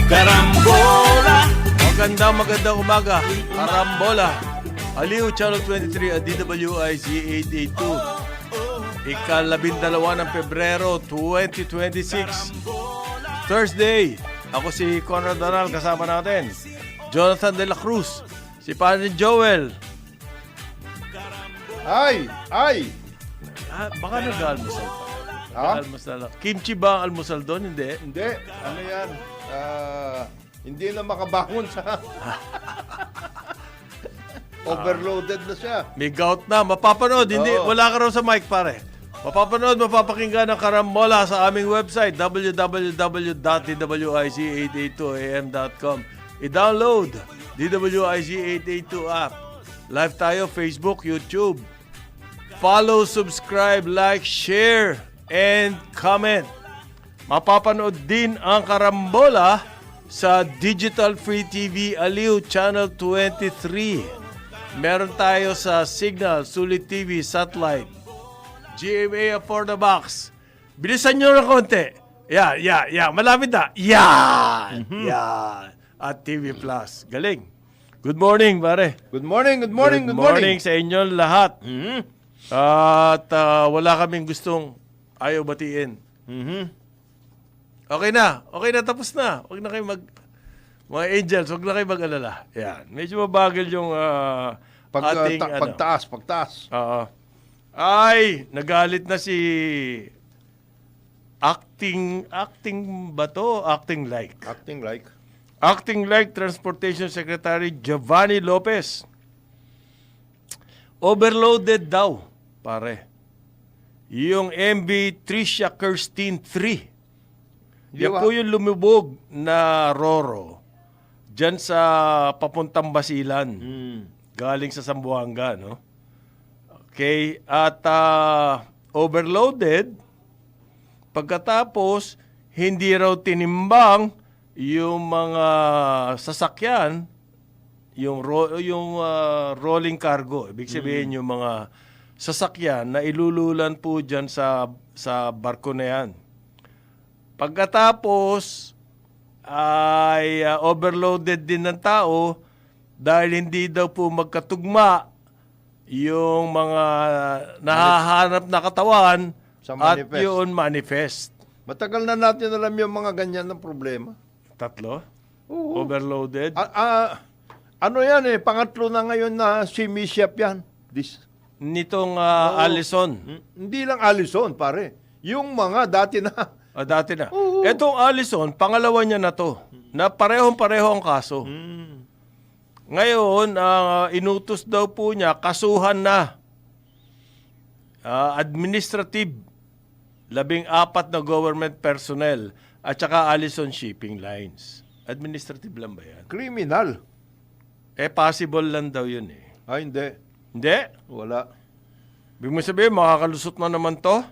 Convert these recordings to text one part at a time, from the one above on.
Karambola. Magandang umaga. Karambola. Aliw, Channel 23 at DWIZ 882. Ika-12 ng Pebrero 2026. Thursday. Ako si Conrad Daral, kasama natin. Jonathan De La Cruz. Si Panin Joel. Ay! Baka nag-almusal pa. Ha? Almusal. Kimchi ba ang almusal doon? Hindi. Hindi. Ano yan? Hindi na makabangon sa... Overloaded na siya. May gout na. Mapapanood. Hindi, Oo. wala ka raw sa mic, pare. Mapapanood, mapapakinggan ng Karambola sa aming website, www.dwiz882am.com. I-download DWIZ882 app. Live tayo, Facebook, YouTube. Follow, subscribe, like, share, and comment. Mapapanood din ang Karambola sa Digital Free TV Aliw Channel 23. Meron tayo sa Signal, Sulit TV, Satellite, GMA for the Box. Bilisan nyo ng konti. Yeah. Malapit na. Yan. At TV Plus. Galing. Good morning, pare. Good morning. Good morning sa inyo lahat. At wala kaming gustong ayaw batiin. Okay na, tapos na. Huwag na kayo mga angels, huwag na kayo mag-alala. Yan. Medyo mabagal yung ating Pagtaas. Oo. Ay, nagalit na si acting ba to? Acting like Transportation Secretary Giovanni Lopez. Overloaded daw, pare. Yung MV Tricia Kirstine 3. Yan po yung lumubog na Roro dyan sa papuntang Basilan. Galing sa Zamboanga, no? Okay. At overloaded. Pagkatapos, hindi raw tinimbang yung mga sasakyan, yung rolling cargo. Ibig sabihin yung mga sasakyan na ilululan po dyan sa barko na yan. Pagkatapos ay overloaded din ng tao dahil hindi daw po magkatugma yung mga nahahanap na katawan at yun manifest. Matagal na natin alam yung mga ganyan na problema. Tatlo? Oo. Overloaded? Ano yan pangatlo na ngayon na si Mishap yan. Nitong Allison. Hindi lang Allison, pare. Yung mga dati na. Dati na. Oo. Etong Allison, pangalawa niya na to. Na parehong-pareho ang kaso. Ngayon, inutos daw po niya, kasuhan na. Administrative, 14 na government personnel, at saka Allison Shipping Lines. Administrative lang ba yan? Criminal. Possible lang daw yun eh. Hindi. Hindi? Wala. Ibig mo sabihin, makakalusot na naman to?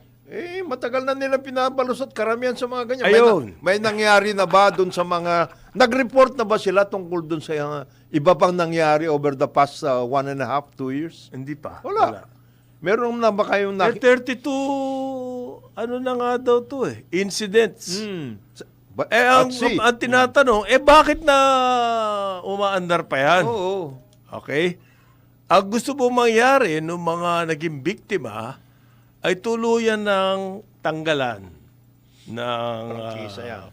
Matagal na nilang pinabalusot karamihan sa mga ganyan. Ayun. May nangyari na ba doon sa mga... Nag-report na ba sila tungkol doon sa iba pang nangyari over the past 1.5, 2 years? Hindi pa. Wala. Meron na ba kayong 32, ano na nga daw to incidents. Ang tinatanong, bakit na umaandar pa yan? Oo. Okay? Ang gusto po mangyari ng mga naging biktima ay tuluyan ng tanggalan ng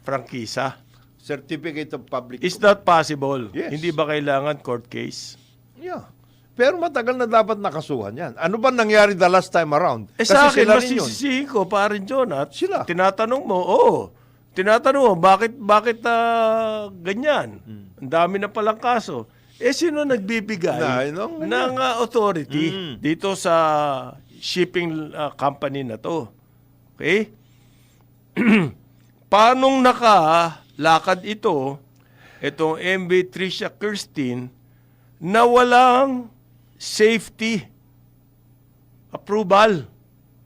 prangkisa. Certificate of Public. Is that possible? Yes. Hindi ba kailangan court case? Yeah. Pero matagal na dapat nakasuhan yan. Ano ba nangyari the last time around? Sa akin, sila rin yun. masisisihin ko, parin Jonat, Sila. tinatanong mo, bakit ganyan? Ang dami na palang kaso. Sino nagbibigay ng authority dito sa shipping company na to? Okay? Paanong nakalakad itong MV Tricia Kirstine, na walang safety approval?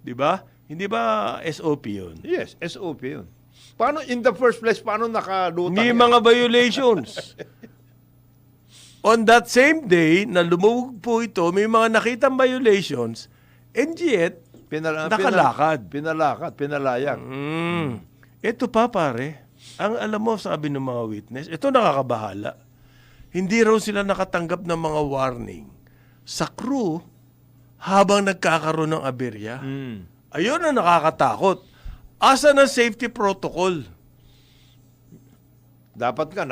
Di ba? Hindi ba SOP yun? Yes, SOP yun. Paano, in the first place, paano nakalutang May mga violations. On that same day, na lumubog po ito, may mga nakitang violations, and yet, nakalakad. Pinalayag. Ito pa, pare. Ang alam mo, sabi ng mga witness, ito nakakabahala. Hindi raw sila nakatanggap ng mga warning sa crew habang nagkakaroon ng aberya. Ayun ang nakakatakot. Asa ng safety protocol? Dapat nga,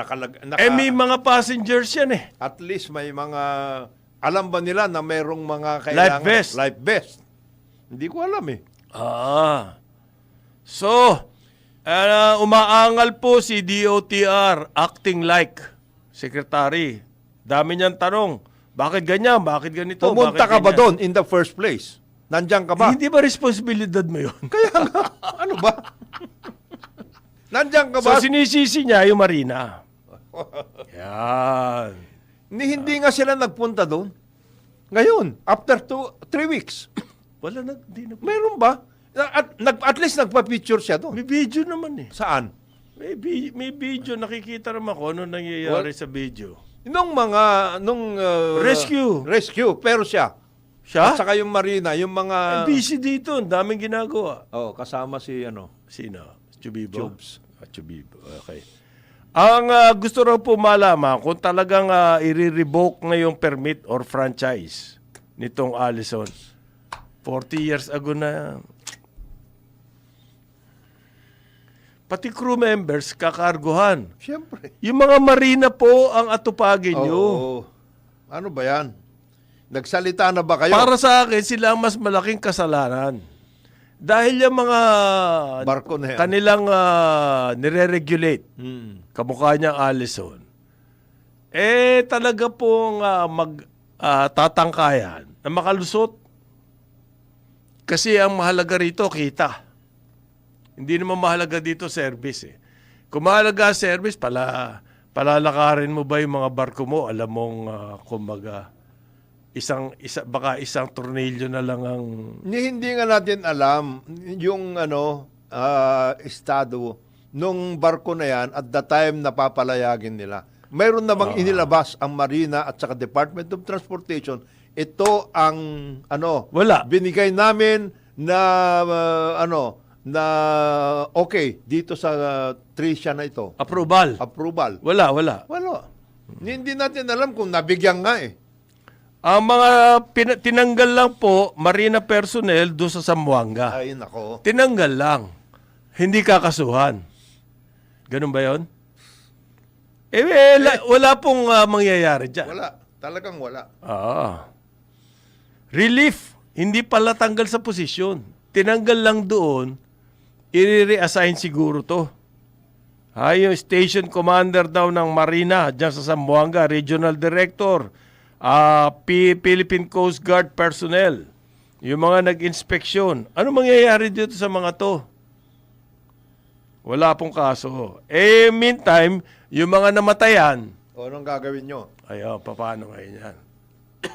May mga passengers yan eh. at least may mga, alam ba nila na merong mga kailangan? Life vest. Life vest. Hindi ko alam eh. So, umaangal po si DOTR, acting like secretary. Dami niyang tanong. Bakit ganyan? Bakit ganito? Pumunta Bakit ka ba ganyan? doon in the first place? Nandiyan ka ba? Hindi ba responsibilidad mo yun? Kaya nga, ano ba? Nandiyan ka So, ba? sinisisi niya yung Marina. Yan. Hindi nga sila nagpunta doon. Ngayon, after 3 weeks, Wala na, di na. meron ba? At least nagpa-picture siya doon. May video naman eh. Saan? May video, nakikita naman ko ano nangyayari sa video. Nung rescue, pero siya. Siya? At saka yung Marina, yung mga... Busy dito, ang daming ginagawa. kasama si Sino? Chubibo? Chubs. Chubibo, okay. Ang gusto raw po malaman kung talagang i-revoke na yung permit or franchise nitong Allison. 40 years ago na. Pati crew members kakarguhan. Siyempre. Yung mga Marina po ang atupagin nyo. Oo. Ano ba yan? Nagsalita na ba kayo? Para sa akin, sila ang mas malaking kasalanan. Dahil yung mga Barko na yan. kanilang nire-regulate, kamukha niya Allison, talaga pong tatangkayan na makalusot. Kasi ang mahalaga rito, kita. Hindi naman mahalaga dito service eh. Kung mahalaga service, palalakarin mo ba yung mga barko mo? Alam mong, kumbaga, baka isang tornilyo na lang ang... Hindi nga natin alam yung estado nung barko na yan at the time na papalayagin nila. Mayroon namang inilabas ang Marina at saka Department of Transportation. Ito ang Wala. binigay namin na na okay dito sa Tricia na ito. Approval. Wala. Wala. Hindi natin alam kung nabigyan nga eh. Ang mga tinanggal lang po, Marina personnel doon sa Zamboanga. Ay, nako. Tinanggal lang. Hindi kakasuhan. Ganun ba yon? Wala pong mangyayari dyan. Wala. Talagang wala. Relief. Hindi pala tanggal sa posisyon. Tinanggal lang doon, i-reassign siguro to. Yung station commander daw ng Marina dyan sa Zamboanga, regional director, Philippine Coast Guard personnel, yung mga nag-inspeksyon. Ano mangyayari dito sa mga to? Wala pong kaso. Meantime, yung mga namatayan, Anong gagawin nyo? paano ngayon yan?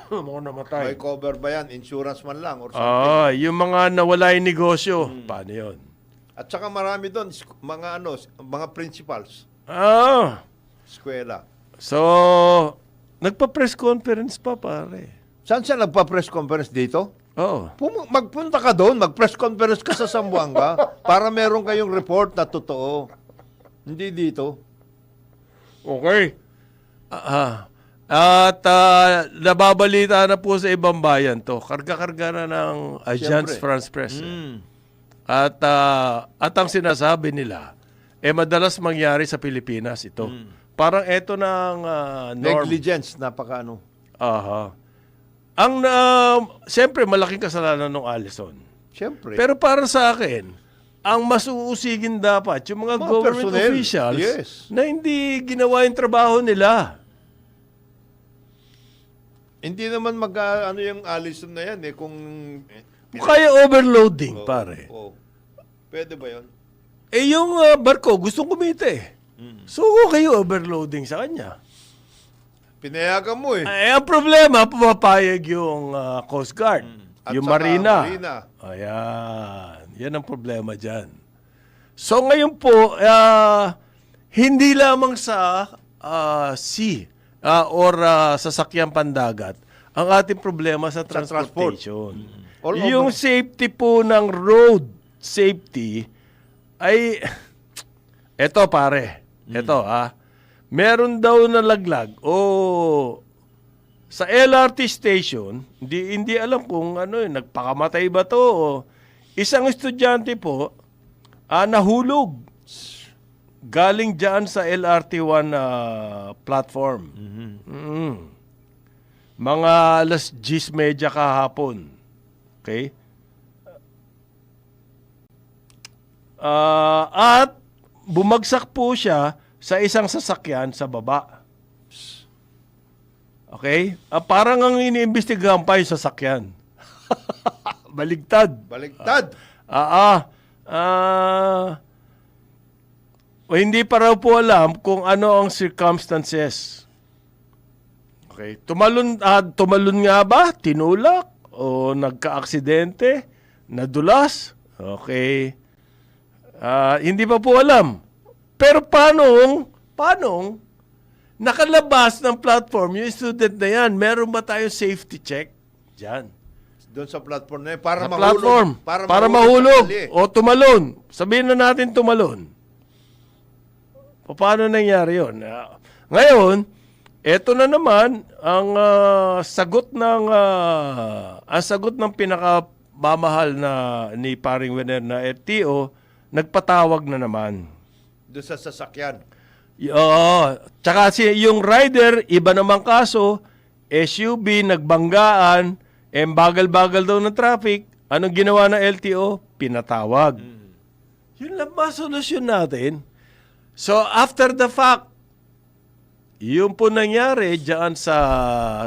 Mga namatay. May cover ba yan? Insurance man lang or something? Yung mga nawala yung negosyo, paano yun? At saka marami doon, mga principals, eskwela. So, nagpa-press conference pa, pare. Saan siya nagpa-press conference dito? Oo. Magpunta ka doon, mag-press conference ka sa Zamboanga para meron kayong report na totoo. Hindi dito. Okay. At nababalita na po sa ibang bayan to. Karga-karga na ng Agence Siyempre. France Presse. At ang sinasabi nila, madalas mangyari sa Pilipinas ito. Parang eto ng norm. Negligence, napaka. Siyempre, malaking kasalanan ng Allison. Siyempre. Pero para sa akin, ang mas uusigin dapat yung mga government personnel, officials yes, na hindi ginawa yung trabaho nila. Hindi naman yung Allison na yan kung... Kaya overloading, pare. Pwede ba yun? Yung barko, gustong kumita eh. So, kayo overloading sa kanya. Pinayagan mo Ang problema, pumapayag yung Coast Guard. At Yung saka Marina. Marina. Ayan. Yan ang problema dyan. So, ngayon po, hindi lamang sa sea or sasakyan pandagat ang ating problema sa transportation. Yung safety po ng road safety ay Eto pare, eto meron daw nalaglag sa LRT station, hindi alam kung nagpakamatay ba to o isang estudyante po nahulog galing diyan sa LRT1 platform. Mga 10:30 kahapon. Okay? At bumagsak po siya sa isang sasakyan sa baba. Okay? Parang ang iniimbestigahan pa yung sasakyan. Baligtad. Baligtad. Hindi pa raw po alam kung ano ang circumstances. Okay? Tumalon nga ba? Tinulak? O nagka-aksidente? Nadulas? Okay. Hindi pa po alam. Pero paano nakalabas ng platform yung student na yan? Meron ba tayong safety check? Diyan. Doon sa platform na yun, para Sa mahulog. platform. Para mahulog. sakali. O tumalon. Sabihin na natin tumalon. Paano nangyari yun? Ngayon, eto na naman ang sagot ng pinakamamahal na ni Paring Wenner na LTO, nagpatawag na naman. Doon sa sasakyan. Tsaka yung rider, iba namang kaso, SUV, nagbanggaan, bagal-bagal daw ng traffic. Anong ginawa ng LTO? Pinatawag. Yun lang ba solusyon natin? So, after the fact, yung po nangyari dyan sa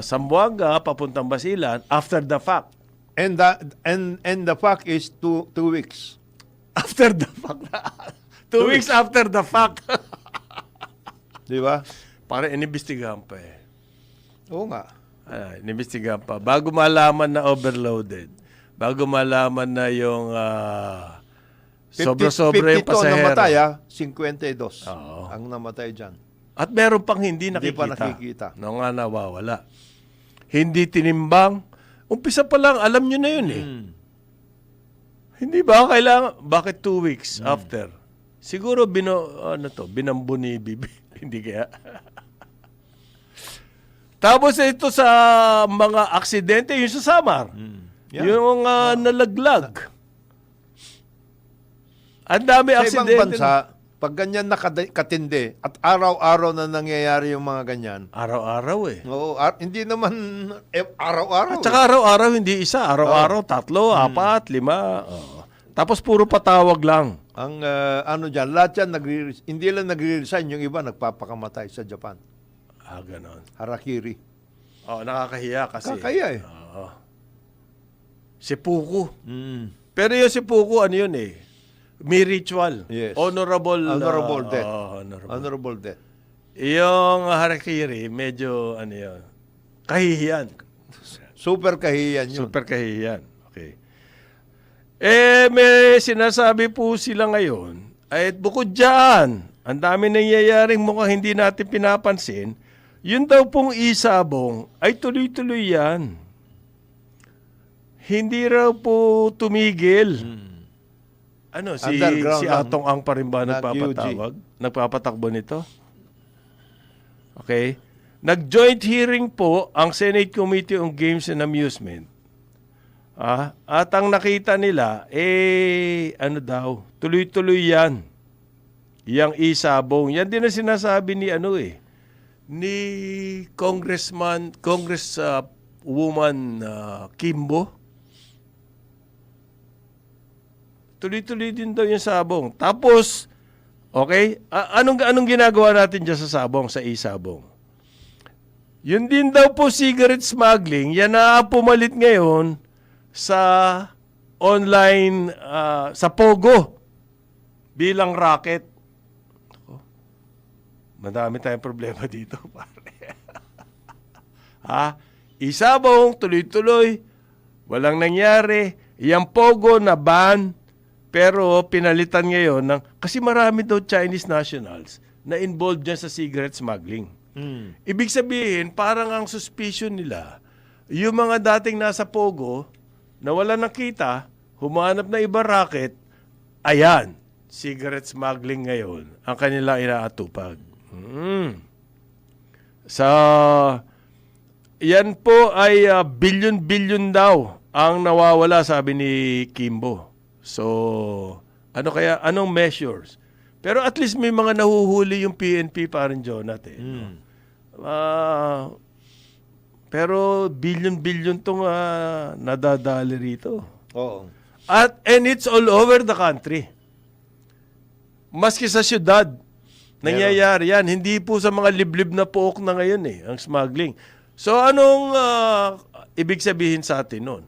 Zamboanga, papuntang Basilan, after the fact. And the fact is 2 weeks. After the fact. 2 weeks after the fact. Di ba? Para inimbestigahan pa eh. Oo nga. Inimbestigahan pa. Bago malaman na overloaded. Bago malaman na yung sobra-sobra yung 52 pasahero. namatay 52 Oo. ang namatay dyan. At meron pang hindi Hindi pa nakikita. nakikita. No nga nawawala. Hindi tinimbang. Umpisa pa lang, alam nyo na yun eh. Hindi ba kailangan? Bakit 2 weeks after? Siguro binambo ni Bibi. Hindi kaya. Tapos ito sa mga aksidente, yung sa Samar. Yeah. Yung nalaglag. Ang dami Sa aksidente. ibang bansa, pag ganyan nakatindi at araw-araw na nangyayari yung mga ganyan, Araw-araw eh. oo, hindi naman araw-araw. At saka araw-araw hindi isa. Araw-araw, 3, 4, 5. Tapos puro patawag lang. Ang dyan, lahat yan, hindi lang nagre-resign, yung iba nagpapakamatay sa Japan. Ganon. Harakiri. Nakakahiya kasi. Kakaya eh. Seppuku. Pero yung seppuku, ano yun eh? May ritual. Yes. Honorable death. Honorable. Honorable death. Yung harakiri, medyo yun, kahihiyan. Super kahiyan yun. Super kahihiyan. Okay. May sinasabi po sila ngayon, ay bukod dyan, ang dami nangyayaring mukhang hindi natin pinapansin, yun daw pong isabong ay tuloy-tuloy yan. Hindi raw po tumigil. Underground si lang. Atong Ang pa rin ba Nag-UG. nagpapatakbo nito? Okay. Nag-joint hearing po ang Senate Committee on Games and Amusement. At ang nakita nila, tuloy-tuloy yan. Yang isabong. Yan din ang sinasabi ni ni Congresswoman Kimbo. Tuloy-tuloy din daw yung sabong. Tapos, okay, anong ginagawa natin dyan sa sabong, sa isabong? Yun din daw po cigarette smuggling, yan na pumalit ngayon sa online, sa Pogo, bilang racket. Madami tayong problema dito, pare. Isabong, tuloy-tuloy, walang nangyari. Yang Pogo na ban, pero pinalitan ngayon kasi marami daw Chinese nationals na involved dyan sa cigarette smuggling. Ibig sabihin, parang ang suspicion nila, yung mga dating nasa Pogo, na wala nakita, humanap na iba racket, ayan, cigarette smuggling ngayon ang kanila inaatupag. Sa yan po ay bilyon-bilyon daw ang nawawala, sabi ni Kimbo. So, anong measures? Pero at least may mga nahuhuli yung PNP pa rin, Jonathan. Pero bilyon-bilyon itong nadadali rito. Oo. And it's all over the country. Maski sa syudad, nangyayari yan. Hindi po sa mga liblib na pook na ngayon ang smuggling. So anong ibig sabihin sa atin nun?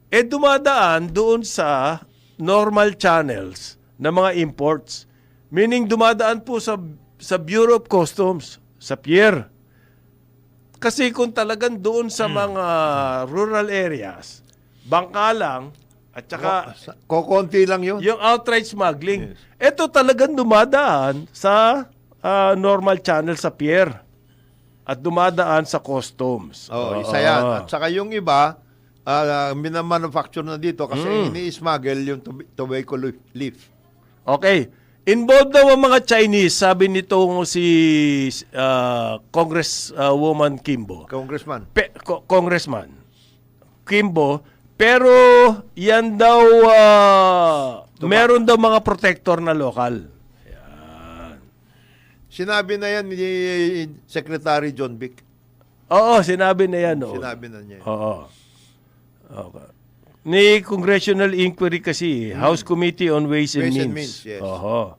Dumadaan doon sa normal channels na mga imports. Meaning dumadaan po sa Bureau of Customs, sa pier. Kasi kung talagang doon sa mga rural areas, bangka lang, at saka Kokonti lang yun. yung outright smuggling, ito talagang dumadaan sa normal channel sa pier at dumadaan sa customs. Isa yan. At saka yung iba, minamanufacture na dito kasi ini-smuggle yung tobacco leaf. Okay. Involved daw ang mga Chinese, sabi nitong si Congresswoman Kimbo. Congressman Kimbo, pero yan daw, meron daw mga protector na lokal. Sinabi na yan ni Secretary John Vic. Oo, sinabi na yan. Sinabi na niya. Oo. Okay. Ni Congressional Inquiry kasi, House Committee on Ways and Means. Yes. Oo.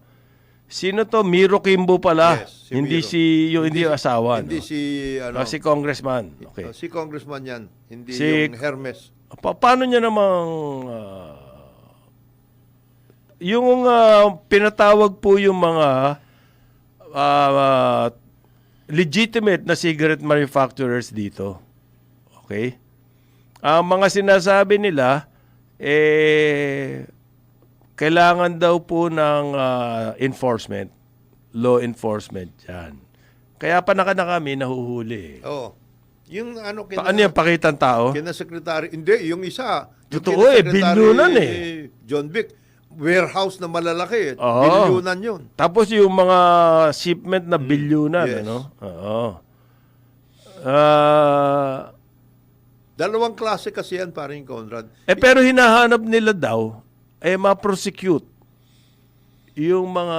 Sino to? Miro Kimbo pala. Yes, si hindi Miro. hindi yung asawa. Hindi si Congressman. Okay. Si Congressman yan. Hindi Si- yung Hermes. Paano niya namang yung pinatawag po yung mga legitimate na cigarette manufacturers dito. Okay? Ang mga sinasabi nila, kailangan daw po ng enforcement, law enforcement yan. Kaya na kami nahuhuli. Oo. Yung Paano yan, pakitang tao? Kina Secretary, hindi, yung isa. Yung Totoo kina Secretary bilyunan John Vic, warehouse na malalaki. Oo. Bilyunan yun. Tapos yung mga shipment na bilyunan, Yes. Oo. Dalawang klase kasi yan, paring Conrad. Pero hinahanap nila daw, ma-prosecute yung mga,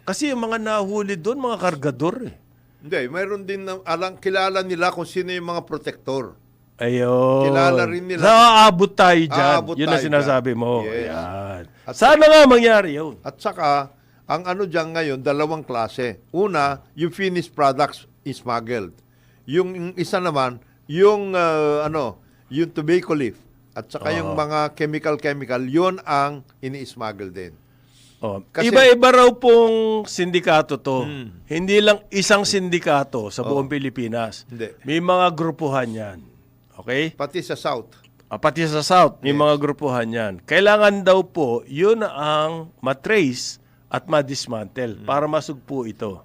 kasi yung mga nahuli doon, mga kargador Hindi, mayroon din kilala nila kung sino yung mga protector. Ayun. Kilala rin nila. Naaabot tayo dyan. Aabot Yun ang tayo sinasabi dyan. mo. Yes. Ayan. Sana nga mangyari yun. At saka, ang dyan ngayon, dalawang klase. Una, yung finished products is smuggled. Yung isa naman, yung yung tobacco leaf. At saka yung mga chemical, yun ang ini-smuggle din. Kasi- Iba-iba raw pong sindikato to. Hindi lang isang sindikato sa buong Pilipinas. Hindi. May mga grupuhan yan. Okay? Pati sa South. Pati sa South, may mga grupuhan yan. Kailangan daw po, yun ang matrace at madismantle para masugpo ito.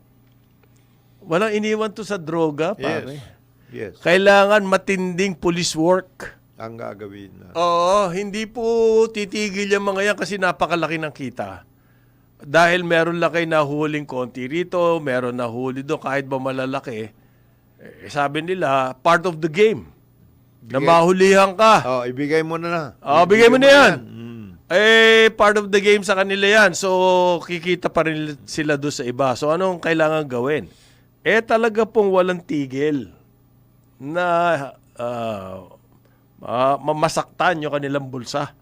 Walang iniwan to sa droga, pare. Yes. Kailangan matinding police work. Ang gagawin na. Oo, hindi po titigil yung mga yan kasi napakalaki ng kita. Dahil meron lang kayo nahuling konti rito, meron nahuli doon kahit ba malalaki. Sabi nila, part of the game. Na mahulihan ka. Ibigay mo na. Bigay mo na yan. Part of the game sa kanila yan. So, kikita pa rin sila doon sa iba. So, anong kailangan gawin? Talaga pong walang tigil na masaktan yung kanilang bulsa.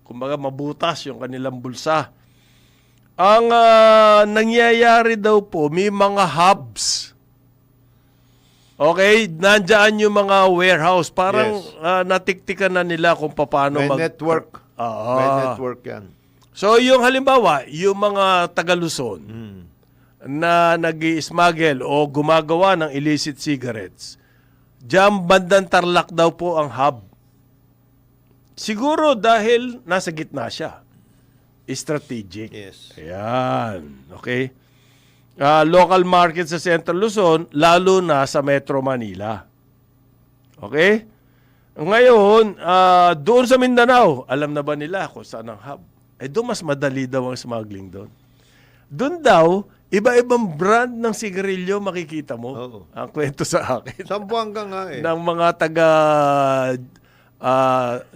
Kumbaga, mabutas yung kanilang bulsa. Ang nangyayari daw po, may mga hubs. Okay? Nandiyan yung mga warehouse. Parang natiktikan na nila kung paano May network. May network yan. So, yung halimbawa, yung mga taga-Luzon na nag-i-smuggle o gumagawa ng illicit cigarettes, diyan bandang Tarlac daw po ang hub. Siguro dahil nasa gitna siya. Strategic. Yes. Ayan. Okay? Local market sa Central Luzon, lalo na sa Metro Manila. Okay? Ngayon, doon sa Mindanao, alam na ba nila kung saan ang hub? Doon mas madali daw ang smuggling doon. Doon daw, iba-ibang brand ng sigarilyo makikita mo. Oo. Ang kwento sa akin. Sambuanga nga eh. Ng mga taga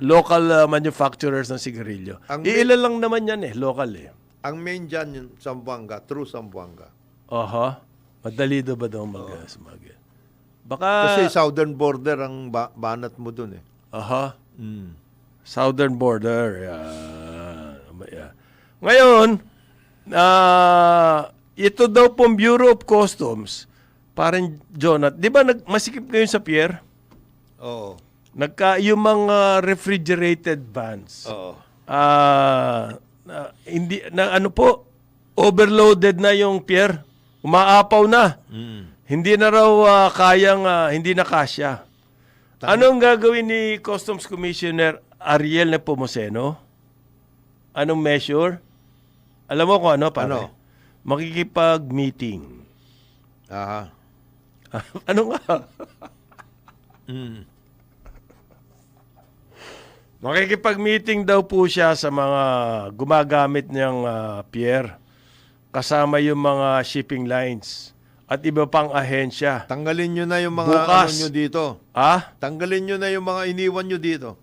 local manufacturers ng sigarilyo. Iilan lang naman yan local Ang main dyan yung Sambuanga, true Sambuanga. Aha. Madali ba daw mag-smuggle? Baka, Kasi southern border ang banat mo dun eh. aha. Mm. Southern border. Yeah. Ngayon, ito daw pong Bureau of Customs, parang Jonat, di ba masikip ngayon sa pier? Oo. Yung mga refrigerated vans. Oo. Hindi na ano po, overloaded na yung pier. Umaapaw na. Mm. Hindi na raw hindi na kasya. Anong gagawin ni Customs Commissioner Ariel Nepomuceno? Anong measure? Alam mo kung ano, pare? Ano? Makikipag-meeting. Aha. Ano nga? Mm. Makikipag-meeting daw po siya sa mga gumagamit niyang pier. Kasama yung mga shipping lines at iba pang ahensya. Tanggalin nyo na yung mga Bukas. ano nyo dito. Tanggalin nyo na yung mga iniwan nyo dito.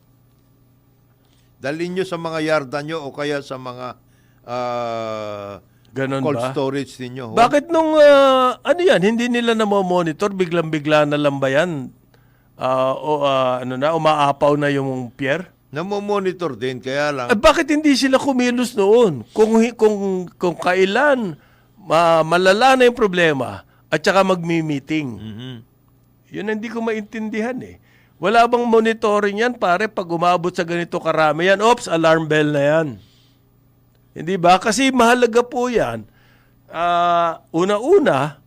Dalhin nyo sa mga yarda nyo o kaya sa mga Ganon cold ba? storage ninyo. Bakit nung, ano yan, hindi nila na-monitor, biglang-bigla na lang ba yan? Umaapaw na yung pier? Namo-monitor din, kaya lang. Bakit hindi sila kumilos noon? Kung kailan malala na yung problema at saka magmi-meeting. Mhm. Yun hindi ko maintindihan Wala bang monitoring yan, pare, pag umabot sa ganito karami yan? Oops, alarm bell na yan. Hindi ba? Kasi mahalaga po yan. Una-una,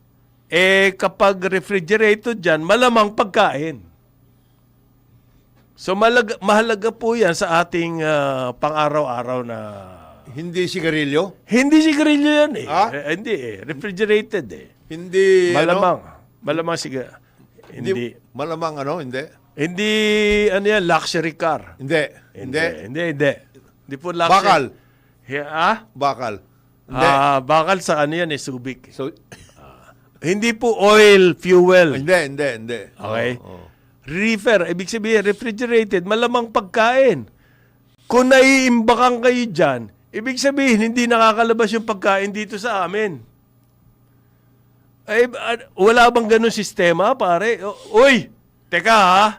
kapag refrigerated dyan, malamang pagkain. So mahalaga po yan sa ating pang-araw-araw na... Hindi sigarilyo? Hindi sigarilyo yan Hindi, refrigerated ano? Malamang hindi. Malamang ano? Hindi? Hindi, luxury car. Hindi. Hindi po luxury. Bakal. Bakal. Hindi. Bakal sa Subic. So, Hindi po oil, fuel. hindi. Okay? Oo. Reefer, ibig sabihin, refrigerated, malamang pagkain. Kung naiimbakan kayo dyan, ibig sabihin, hindi nakakalabas yung pagkain dito sa amin. Wala bang ganun sistema, pare? Uy, teka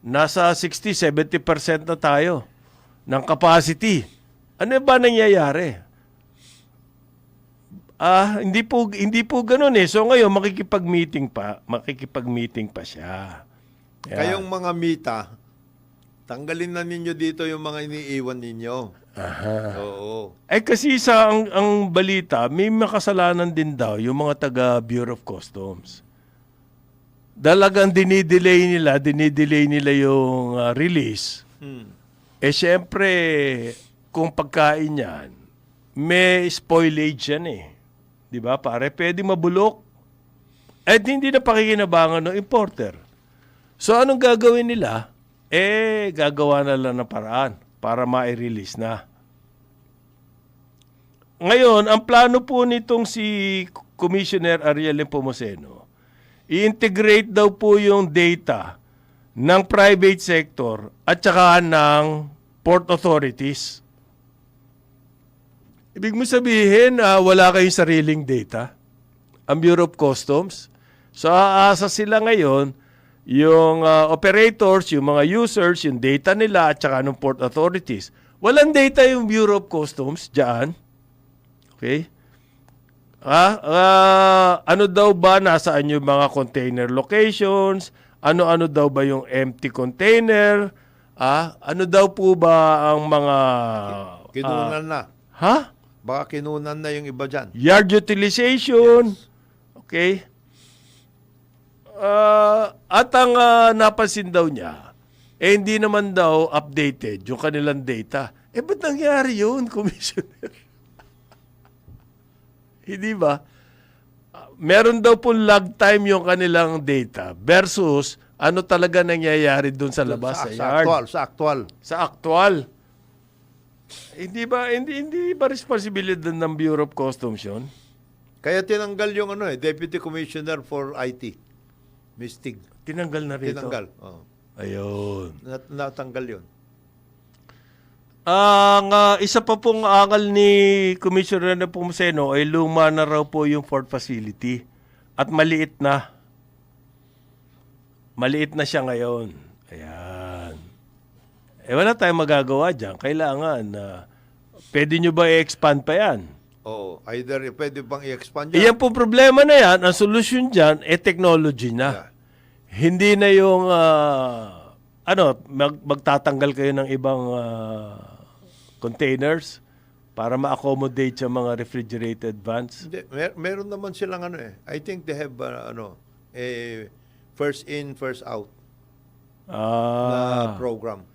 nasa 60-70% na tayo ng capacity. Ano ba nangyayari? Hindi po ganun So ngayon, makikipag-meeting pa siya. Yeah. Kayong mga mita, tanggalin na ninyo dito yung mga iniiwan ninyo. Aha. Oo. Kasi ang balita, may makasalanan din daw yung mga taga Bureau of Customs. Dalagang dinidelay nila yung release. Syempre, kung pagkain yan, may spoilage yan Di ba, pare? Pwede mabulok. At hindi na pakikinabangan ng importer. So, anong gagawin nila? Gagawa na lang ng paraan para ma-release na. Ngayon, ang plano po nitong si Commissioner Ariel Nepomuceno, i-integrate daw po yung data ng private sector at saka ng port authorities. Ibig mo sabihin, wala kayong sariling data? Ang Bureau of Customs? So, aasa sila ngayon, yung operators, yung mga users, yung data nila at saka ng port authorities. Walang data yung Bureau of Customs dyan. Okay? Ano daw ba nasaan yung mga container locations? Ano-ano daw ba yung empty container? Ano daw po ba ang mga... Kinunan na. Baka kinunan na yung iba dyan. Yard utilization. Yes. Okay? At ang napansin daw niya, hindi naman daw updated yung kanilang data. Ba't nangyari yun, Commissioner? Hindi ba? Meron daw po lag time yung kanilang data versus ano talaga nangyayari doon sa labas, sa yard. Sa actual. Sa actual. Hindi ba responsibilidad ng Bureau of Customs yun? Kaya tinanggal yung Deputy Commissioner for IT. Mistig. Tinanggal na rito. Tinanggal. Oo. Ayun. Natanggal yun. Ang isa pa pong angal ni Commissioner Nepomuceno ay luma na raw po yung Ford facility at maliit na. Maliit na siya ngayon. Ayan. Wala tayong magagawa dyan. Kailangan pwede nyo ba i-expand pa yan? Oo. Either pwede bang i-expand Iyan po problema na yan. Ang solusyon dyan, technology na. Yeah. Hindi na yung, magtatanggal kayo ng ibang containers para ma-accommodate sa mga refrigerated vans. Hindi, meron naman silang I think they have first in, first out na program.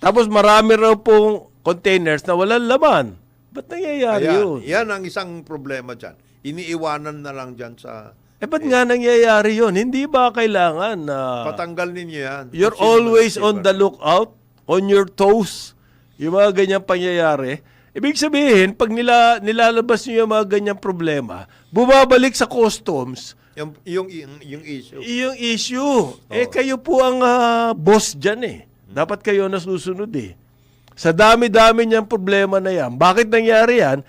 Tapos marami raw pong containers na walang laman. Ba't nangyayari yun? Yan ang isang problema dyan. Iniiwanan na lang dyan sa... Ba't nga nangyayari yun? Hindi ba kailangan na... Patanggal ninyo yan. You're Kung sino always man- on the lookout, on your toes. Yung mga ganyang pangyayari. Ibig sabihin, pag nilalabas nyo yung mga ganyang problema, bumabalik sa customs, Yung issue. yung issue. Kayo po ang boss dyan eh. Dapat kayo nasusunod eh. Sa dami-dami niyang problema na yan, bakit nangyari yan?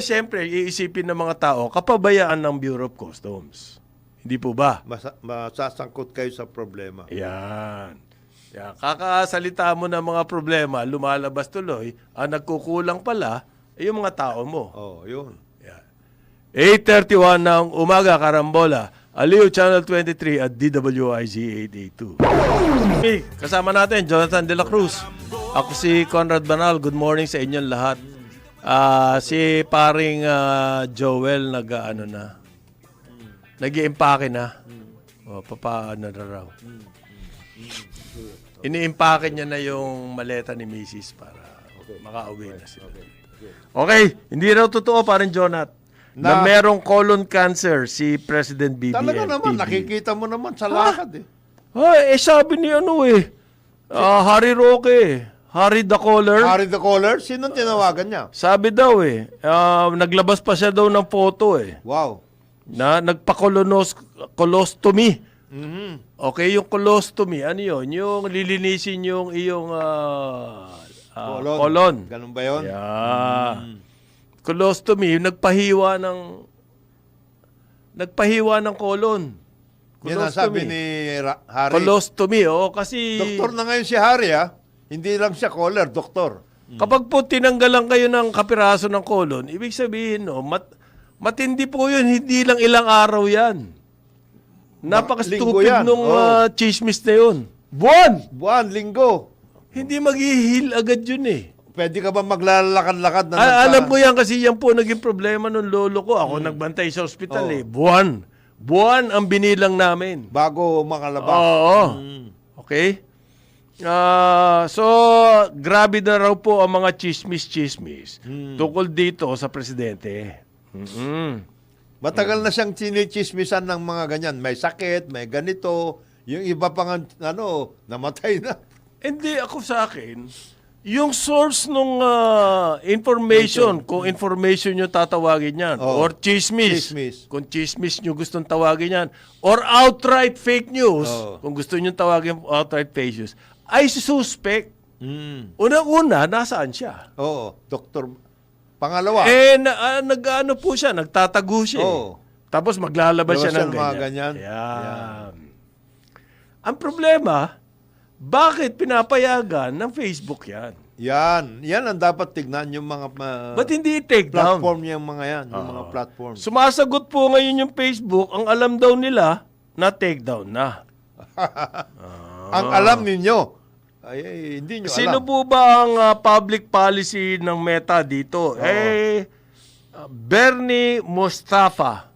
Siyempre, iisipin ng mga tao, kapabayaan ng Bureau of Customs. Hindi po ba? Masasangkot kayo sa problema. Yan. Kakasalita mo ng mga problema, lumalabas tuloy, ang nagkukulang pala, yung mga tao mo. Yun. Yan. 8:31 ng umaga, Karambola. Aliw Channel 23 at DWIZ 882. Okay, kasama natin, Jonathan De La Cruz. Ako si Conrad Banal. Good morning sa inyong lahat. Si paring Joel nag-iimpake na. Papaano na raw. Ini-impake niya na yung maleta ni Mrs. para makauwi na sila. Okay, hindi raw totoo paring Jonat na merong colon cancer si President BBM. Talaga naman, nakikita mo naman sa lakad Sabi ni Harry Roque, Harry the Caller. Harry the Caller? Sinong tinawagan niya? Sabi daw naglabas pa siya daw ng photo Wow. na nagpa-colostomy. Mhm. Okay, yung colostomy, ano yun? Yung lilinisin yung iyong colon. Ganun ba yun? Yeah. Colostomy, yung nagpahiwa ng colon. Yan ang sabi ni Harry. Colostomy, kasi... Doktor na ngayon si Harry, Hindi lang siya caller, doktor. Kapag po tinanggalan kayo ng kapiraso ng colon, ibig sabihin, matindi po yun, hindi lang ilang araw yan. Napaka-stupid yan. nung chismis na yun. Buwan! Linggo. Hindi mag-i-heal agad yun Pwede ka ba maglalakad-lakad na Alam ko yan kasi yan po naging problema nung lolo ko. Ako nagbantay sa ospital Buwan ang binilang namin. bago makalabas? Oo. Okay? So, grabe na raw po ang mga chismis tungkol dito sa presidente. Matagal na siyang chinichismisan ng mga ganyan. May sakit, may ganito. Yung iba pang namatay na. Hindi, ako sa akin, yung source nung information, kung information nyo tatawagin yan, or chismis, kung chismis nyo gustong tawagin yan, or outright fake news, kung gusto nyo tawagin outright fake news, ay suspect. Unang-una, nasaan siya? Doktor. Pangalawa. Nag-ano po siya, nagtatago siya. Tapos maglalabas siya ng ganyan. Yan. Ang problema, bakit pinapayagan ng Facebook yan? Yan ang dapat tignan yung mga Ba't hindi i-take down? platform yung mga yan, yung mga platform. Sumasagot po ngayon yung Facebook, ang alam daw nila na take down na. Ang alam ninyo, hindi nyo Sino alam. po ba ang public policy ng Meta dito? Bernie Mustafa.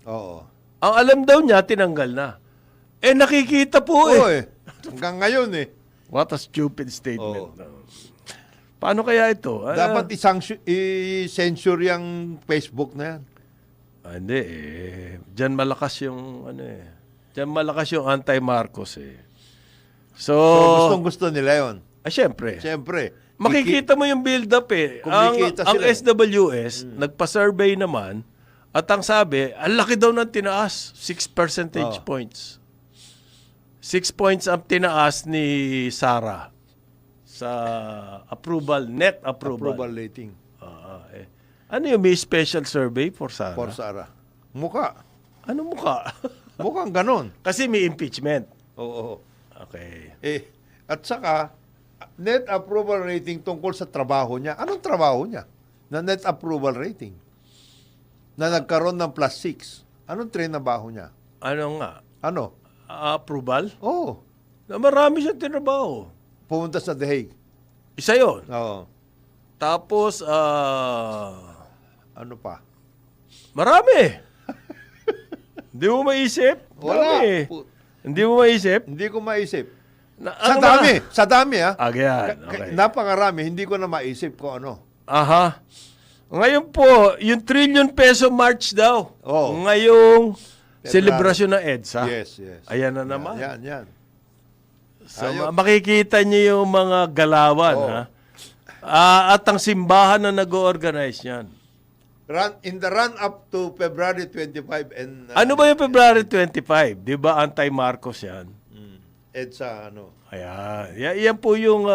Ang alam daw niya, tinanggal na. Nakikita po Hanggang ngayon What a stupid statement. Paano kaya ito? Dapat i-censure yung Facebook na yan. Hindi Diyan malakas yung Diyan malakas yung anti-Marcos So gustong-gusto nila yon. Siyempre. Siyempre. Makikita mo yung build-up eh. Kumikita Ang sila. SWS, nagpa-survey naman, at ang sabi, ang laki daw ng tinaas, 6 percentage points. 6 points ang tinaas ni Sara sa net approval. Approval rating Ano yung may special survey for Sara? for Sara. Mukha. Ano mukha? Mukhang ganon. Kasi may impeachment. Oo. Okay. At saka, net approval rating tungkol sa trabaho niya. Anong trabaho niya? Na net approval rating. Na nagkaroon ng +6. Anong trabaho niya? Ano nga? Ano? Approval? Oo. Na marami siyang tinabaho. Pumunta sa The Hague. Isa yun. Oo. Tapos, Ano pa? marami. Hindi mo maisip? Wala. Dami. Hindi mo maisip? Hindi ko maisip. Ang Sa dami ha. Again, okay. Napakarami. Hindi ko na maisip kung ano. Aha. Ngayon po, yung trillion peso march daw. Oh. Ngayong selebrasyon ng EDSA. Yes. Ayan na naman. Yan. So, makikita niyo yung mga galawan. Oh. Ha? At ang simbahan na nag-organize yan. In the run-up to February 25 and... Ano ba yung February 25? Di ba anti-Marcos yan? EDSA, ano? Ayan. Yan po yung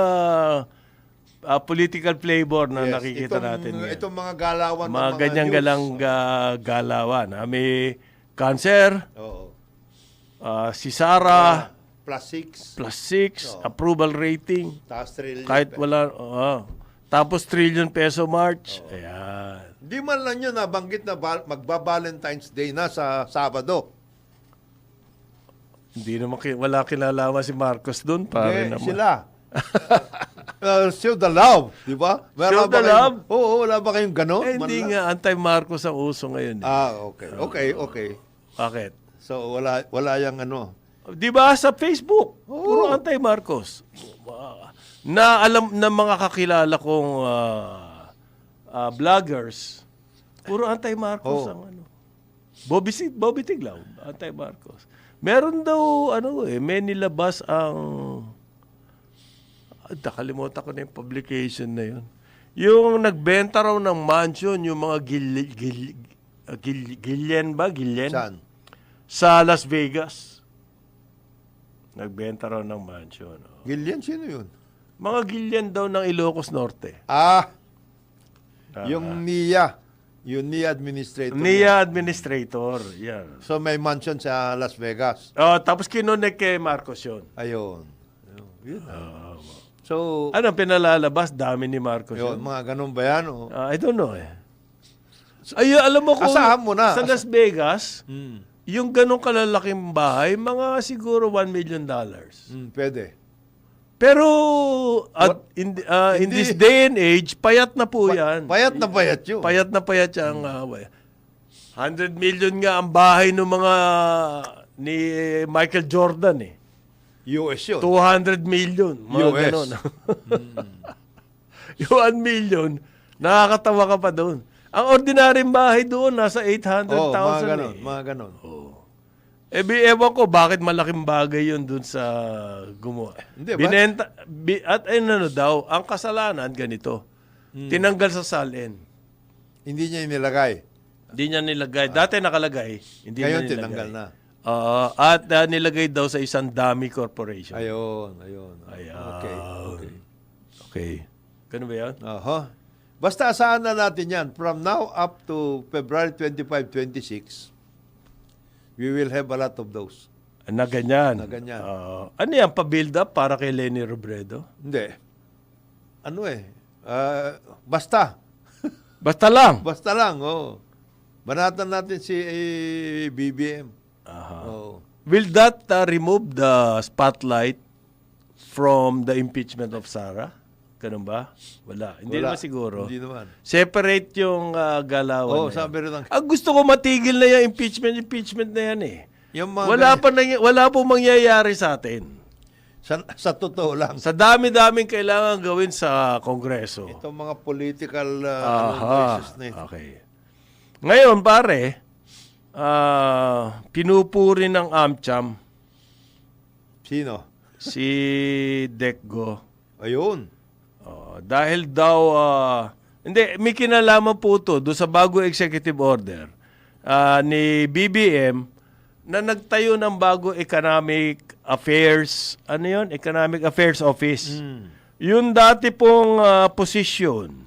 political flavor na nakikita natin ngayon. Itong mga galawan ng Mga ganyang news. galawan. May cancer, Oo. si Sara, +6. +6, approval rating. Taas trillion. Kahit wala, tapos trillion peso march. Ayan. Di man lang yun nabanggit na magba-Valentine's Day na sa Sabado. Hindi naman, wala kinalaman si Marcos doon. Pare Hindi, naman. sila. Show the love, di ba? Show the love? Oo, wala ba kayong gano'n? Hindi nga, anti-Marcos ang uso ngayon. Okay. Bakit? So, wala yung ano. Di ba sa Facebook, puro anti-Marcos. Na alam ng mga kakilala kong vloggers, puro anti-Marcos ang ano. Bobby Tiglaw, anti-Marcos. Meron daw, may nilabas ang, nakalimutan ko na yung publication na yun. Yung nagbenta raw ng mansion, yung mga Gillian ba? Gillian? Saan? Sa Las Vegas. Nagbenta raw ng mansion. Gillian, sino yun? Mga Gillian daw ng Ilocos Norte. Yung NIA. Yung NIA administrator. NIA administrator. Yan. So, may mansion sa Las Vegas. Tapos kinonek kay Marcos yun. Ayun. Yun. So, Anong pinalalabas? Dami ni Marcos yun, yun. mga ganun ba yan? Oh? I don't know eh. Ay, alam mo kung Asahan mo na. sa Las Vegas, yung ganong kalalaking bahay, mga siguro $1 million. Pwede. Pero in this day and age, payat na po yan. Payat na payat yun. Payat na payat siya ang 100 million nga ang bahay ng mga ni Michael Jordan eh. US yun. 200 million. Mga US. ganon. Yung 1 million, nakakatawa ka pa doon. Ang ordinaryong bahay doon, nasa 800,000 mga ganon. Ewan ko, bakit malaking bagay yun doon sa gumawa. Hindi, Binenta, at daw, ang kasalanan ganito. Tinanggal sa salin. Hindi niya inilagay. Hindi niya nilagay. Dati nakalagay. Hindi Ngayon, niya nilagay. tinanggal na. At nilagay daw sa isang dummy corporation. Ayun. Ayan. Okay. Ganun ba yan? Basta asahan na natin yan. From now up to February 25, 26, we will have a lot of those. Na ganyan. Ano yan? Pa-build up para kay Lenny Robredo? Hindi. Basta. Basta lang. Basta lang, Banatan natin si BBM. Will that remove the spotlight from the impeachment of Sara? Ganun ba? Wala. Hindi naman siguro. Hindi naman. Separate yung galawan. Sabi rin gusto ko matigil na yung impeachment na yan eh. Yung mga Wala po mangyayari sa atin. sa totoo lang. Sa dami-daming kailangan gawin sa Kongreso. Itong mga political choices na ito. Okay. Ngayon, pare, pinupuri ng AmCham Sino? si Decgo. Ayun. Dahil daw, hindi, may kinalaman po ito doon sa bago executive order ni BBM na nagtayo ng bago economic affairs, Economic Affairs Office. Yung dati pong posisyon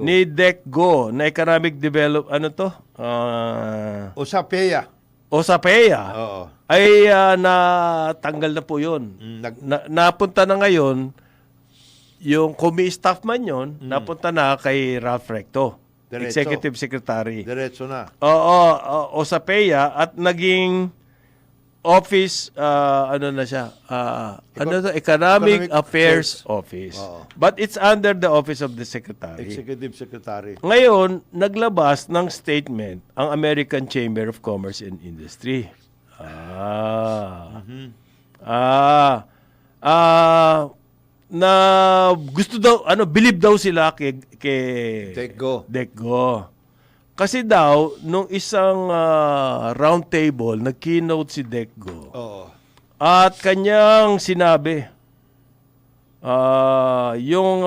Ni DECGO na economic develop, Osapeya. OSAPEA, Oo. ay natanggal na po yun. Napunta na ngayon, yung staff man yun, napunta na kay Ralph Recto, Diretso. Executive Secretary. Diretso na. Oo, OSAPEA at naging office, na siya, Economic Affairs Office. Oo. But it's under the office of the Secretary. Executive Secretary. Ngayon, naglabas ng statement ang American Chamber of Commerce and Industry. Na gusto daw, believe daw sila kay DECGO. Kasi daw, nung isang round table, nag-keynote si DECGO. Oo. At kanyang sinabi, yung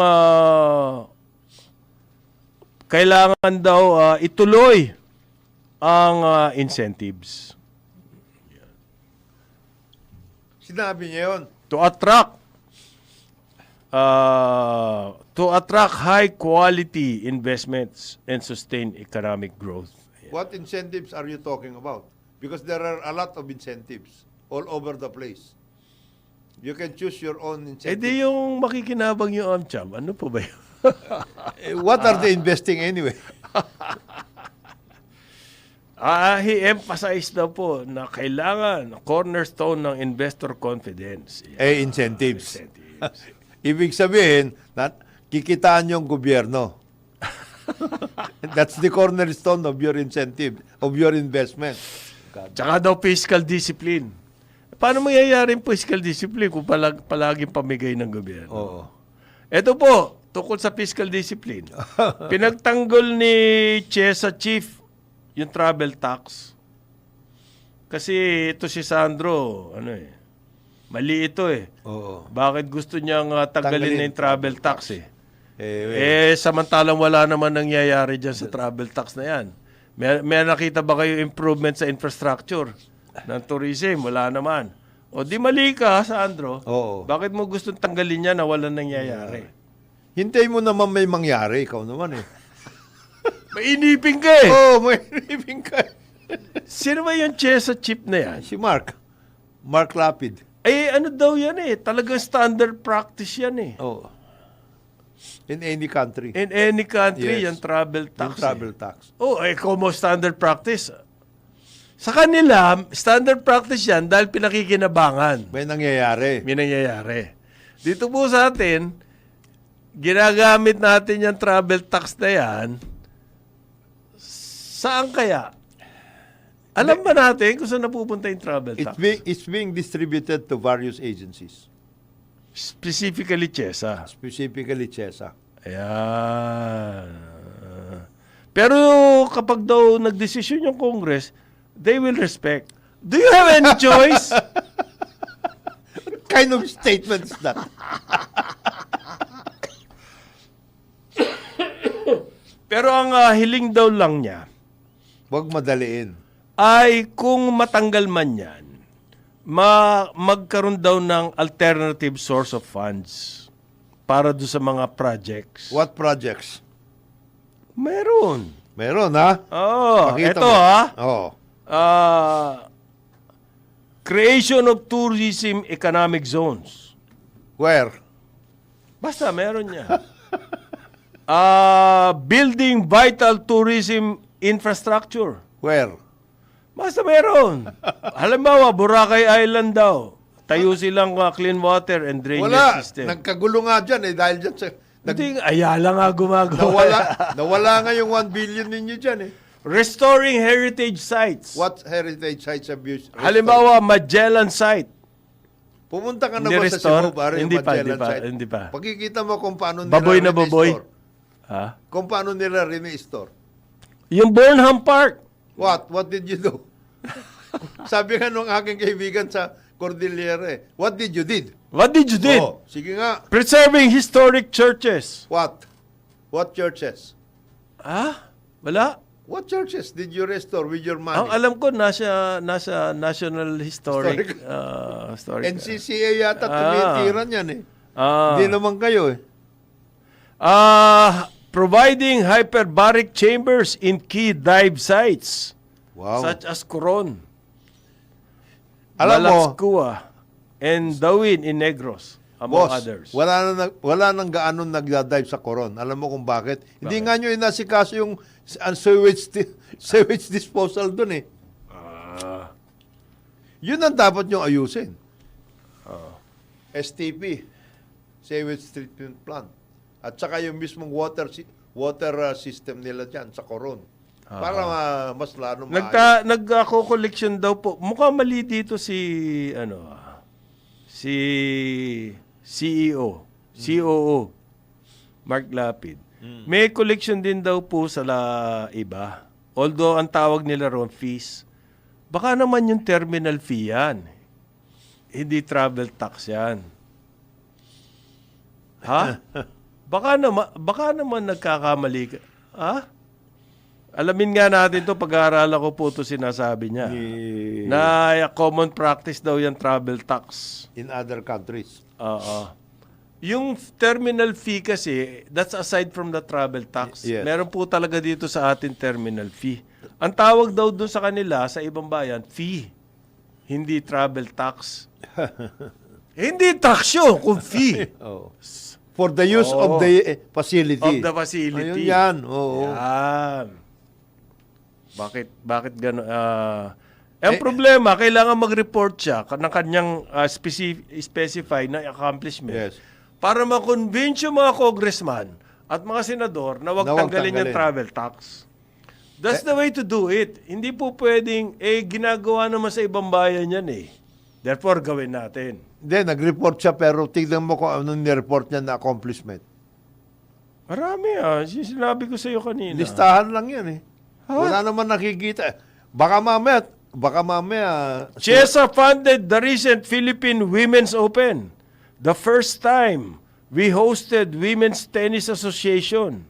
kailangan daw ituloy ang incentives Sinabi niya yun. to attract high quality investments and sustain economic growth. What incentives are you talking about? Because there are a lot of incentives all over the place. You can choose your own Eh incentive. di yung makikinabang yung AmCham, ano po ba yun? What are they investing anyway? He emphasized daw po na kailangan cornerstone ng investor confidence. Incentives. Incentives. Ibig sabihin, kikitaan yung gobyerno. That's the cornerstone of your incentive, of your investment. Tsaka daw fiscal discipline. Paano mangyayari yung fiscal discipline kung palaging pamigay ng gobyerno? Oo. Ito po, tungkol sa fiscal discipline. Pinagtanggol ni Chesa Chief yung travel tax. Kasi ito si Sandro, mali ito Oo. Bakit gusto niyang tanggalin na yung travel tax samantalang wala naman nangyayari dyan sa travel tax na yan. May nakita ba kayo improvement sa infrastructure ng tourism? Wala naman. O di mali ka, Sandro. Oo. Bakit mo gustong tanggalin yan na walang nangyayari? Hintay mo naman may mangyari, ikaw naman Mainipin ka may ribing ka. Sino ba yung Chesa Chief na yan? Si Mark. Mark Lapid. Ano daw yan Talagang standard practice yan Oh. In any country. In any country, Yes. yung travel tax. Yung travel tax. Como standard practice. Sa kanila, standard practice yan dahil pinakikinabangan. May nangyayari. May nangyayari. Dito po sa atin, ginagamit natin yung travel tax na yan. Saan kaya? Alam ba natin kung saan napupunta yung travel tax? It's being distributed to various agencies. Specifically, Chesa. Specifically, CHESA. Ayan. Pero kapag daw nagdesisyon yung Congress, they will respect. Do you have any choice? What kind of statement is that? Pero ang hiling daw lang niya Huwag madaliin. ay kung matanggal man yan, magkaroon daw ng alternative source of funds para do sa mga projects. What projects? Meron. Meron, ha? Pakita Ito mo. Oo. Creation of tourism economic zones. Where? Basta meron niya. Building vital tourism infrastructure. Where? Basta meron. Halimbawa, Boracay Island daw. Tayo silang clean water and drainage Wala. system. Nagkagulo nga dyan dahil dyan sa... Hindi, Ayala nga gumagawa. Nawala nga yung 1 billion ninyo dyan Restoring heritage sites. What heritage sites have you restored? Halimbawa, Magellan site. Pumunta ka na Hindi ba sa restore? Cebu, pare, Hindi pa, Magellan hindi pa, site? hindi pa. Pakikita mo kung paano nila Baboy na baboy. restore. Ha? Kung paano nila restore. Yung Burnham Park. What? What did you do? Sabi nga nung aking kaibigan sa Cordillera, what did you did? What did you do? Oh, sige nga. Preserving historic churches. What? What churches? Ah? Wala? What churches did you restore with your money? Ang alam ko, nasa National Historic. Historic. NCCA yata tumitiran yan eh. Ah. Hindi naman kayo eh. Providing hyperbaric chambers in key dive sites. Wow. Such as Coron, Alam mo, Malaxcua, and Dawin in Negros, among boss, others. wala nang gaano nagdadive sa Coron. Alam mo kung bakit? Hindi nga nyo inasikaso yung sewage disposal dun eh. Yun ang dapat nyo ayusin. STP, Sewage Treatment Plant. At saka yung mismong water system nila dyan sa Coron. Para mas lalo maayos. Nagko-collection daw po. Mukhang mali dito si CEO, COO, Mark Lapid. May collection din daw po sa iba. Although ang tawag nila ron fees. Baka naman yung terminal fee yan. Hindi travel tax yan. Ha? Baka naman nagkakamali ka. Ha? Alamin nga natin to, pag-aaralan ko po ito sinasabi niya. Na common practice daw yung travel tax. In other countries. Yung terminal fee kasi, that's aside from the travel tax. Yes. Meron po talaga dito sa atin terminal fee. Ang tawag daw doon sa kanila, sa ibang bayan, fee. Hindi travel tax. Hindi tax yun, kung fee. For the use of the facility. Of the facility. Ayun yan. Oo. Yan. Bakit gano'n? Ang problema, kailangan mag-report siya ng kanyang specify na accomplishment. Yes. Para ma-convince yung mga congressman at mga senador na wag tanggalin yung travel tax. That's the way to do it. Hindi po pwedeng, ginagawa naman sa ibang bayan yan eh. Therefore, gawin natin. Hindi, nag-report siya pero tignan mo kung anong ni-report niya na accomplishment. Marami sinabi ko sa iyo kanina. Listahan lang yan eh. Wala naman nakikita. Baka mamaya. CHESA funded the recent Philippine Women's Open. The first time we hosted Women's Tennis Association.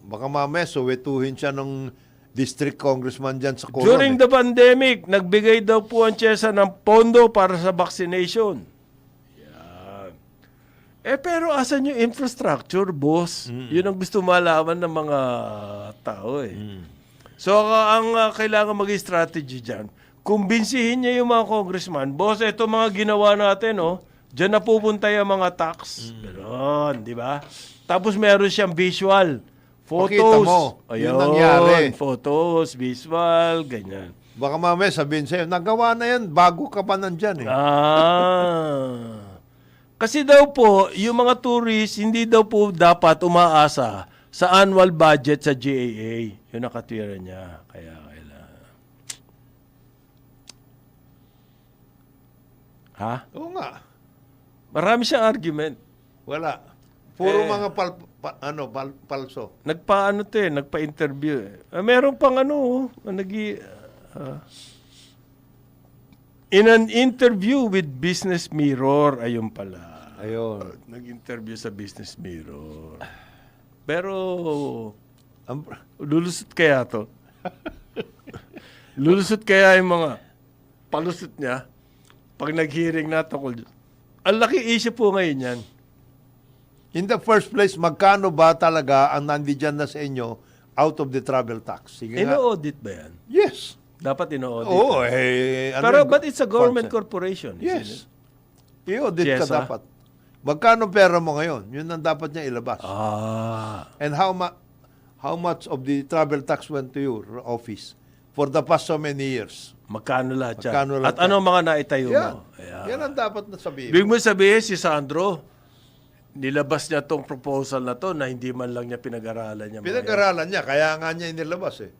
Baka mamaya suwetuhin siya ng district congressman dyan sa Coron. During the pandemic, nagbigay daw po ang CHESA ng pondo para sa vaccination. Yan. Pero asan yung infrastructure, boss? Yun ang gusto malaman ng mga tao eh. So, ang kailangan maging strategy dyan, kumbinsihin niya yung mga congressman, boss, ito mga ginawa natin, dyan na pupunta yung mga tax. Ganon, di ba? Tapos meron siyang visual. Photos. Pakita mo. Yun nangyari. Photos, visual, ganyan. Baka mamaya sabihin sa'yo, nagawa na yan, bago ka pa nandyan eh. Kasi daw po, yung mga tourists, hindi daw po dapat umaasa sa annual budget sa GAA. Yun nakatira niya. Kaya kailangan. Ha? Oo nga. Marami siyang argument. Wala. Puro mga palso. Nagpa-interview. Meron pang in an interview with Business Mirror, ayun pala. Ayun. Nag-interview sa Business Mirror. Pero, lulusot kaya to? Lulusot kaya yung mga palusot niya pag nag-hearing na tungkol dyan? Ang laki issue po ngayon yan. In the first place, magkano ba talaga ang nandiyan na sa inyo out of the travel tax? Sige nga. Ino-audit ba yan? Yes. Dapat ino-audit. Oo. Pero but it's a government corporation. Yes. I-audit ka Yes, dapat. Magkano pera mo ngayon? Yun ang dapat niya ilabas. And how much of the travel tax went to your office for the past so many years? Magkano lahat yan? Magkano lahat At ano mga naitayo Yan. mo? Ayan. Yan ang dapat na sabihin. Big mo sabihin si Sandro, nilabas niya tong proposal na to na hindi man lang niya pinag-aralan niya. Pinag-aralan niya, kaya nga niya inilabas eh.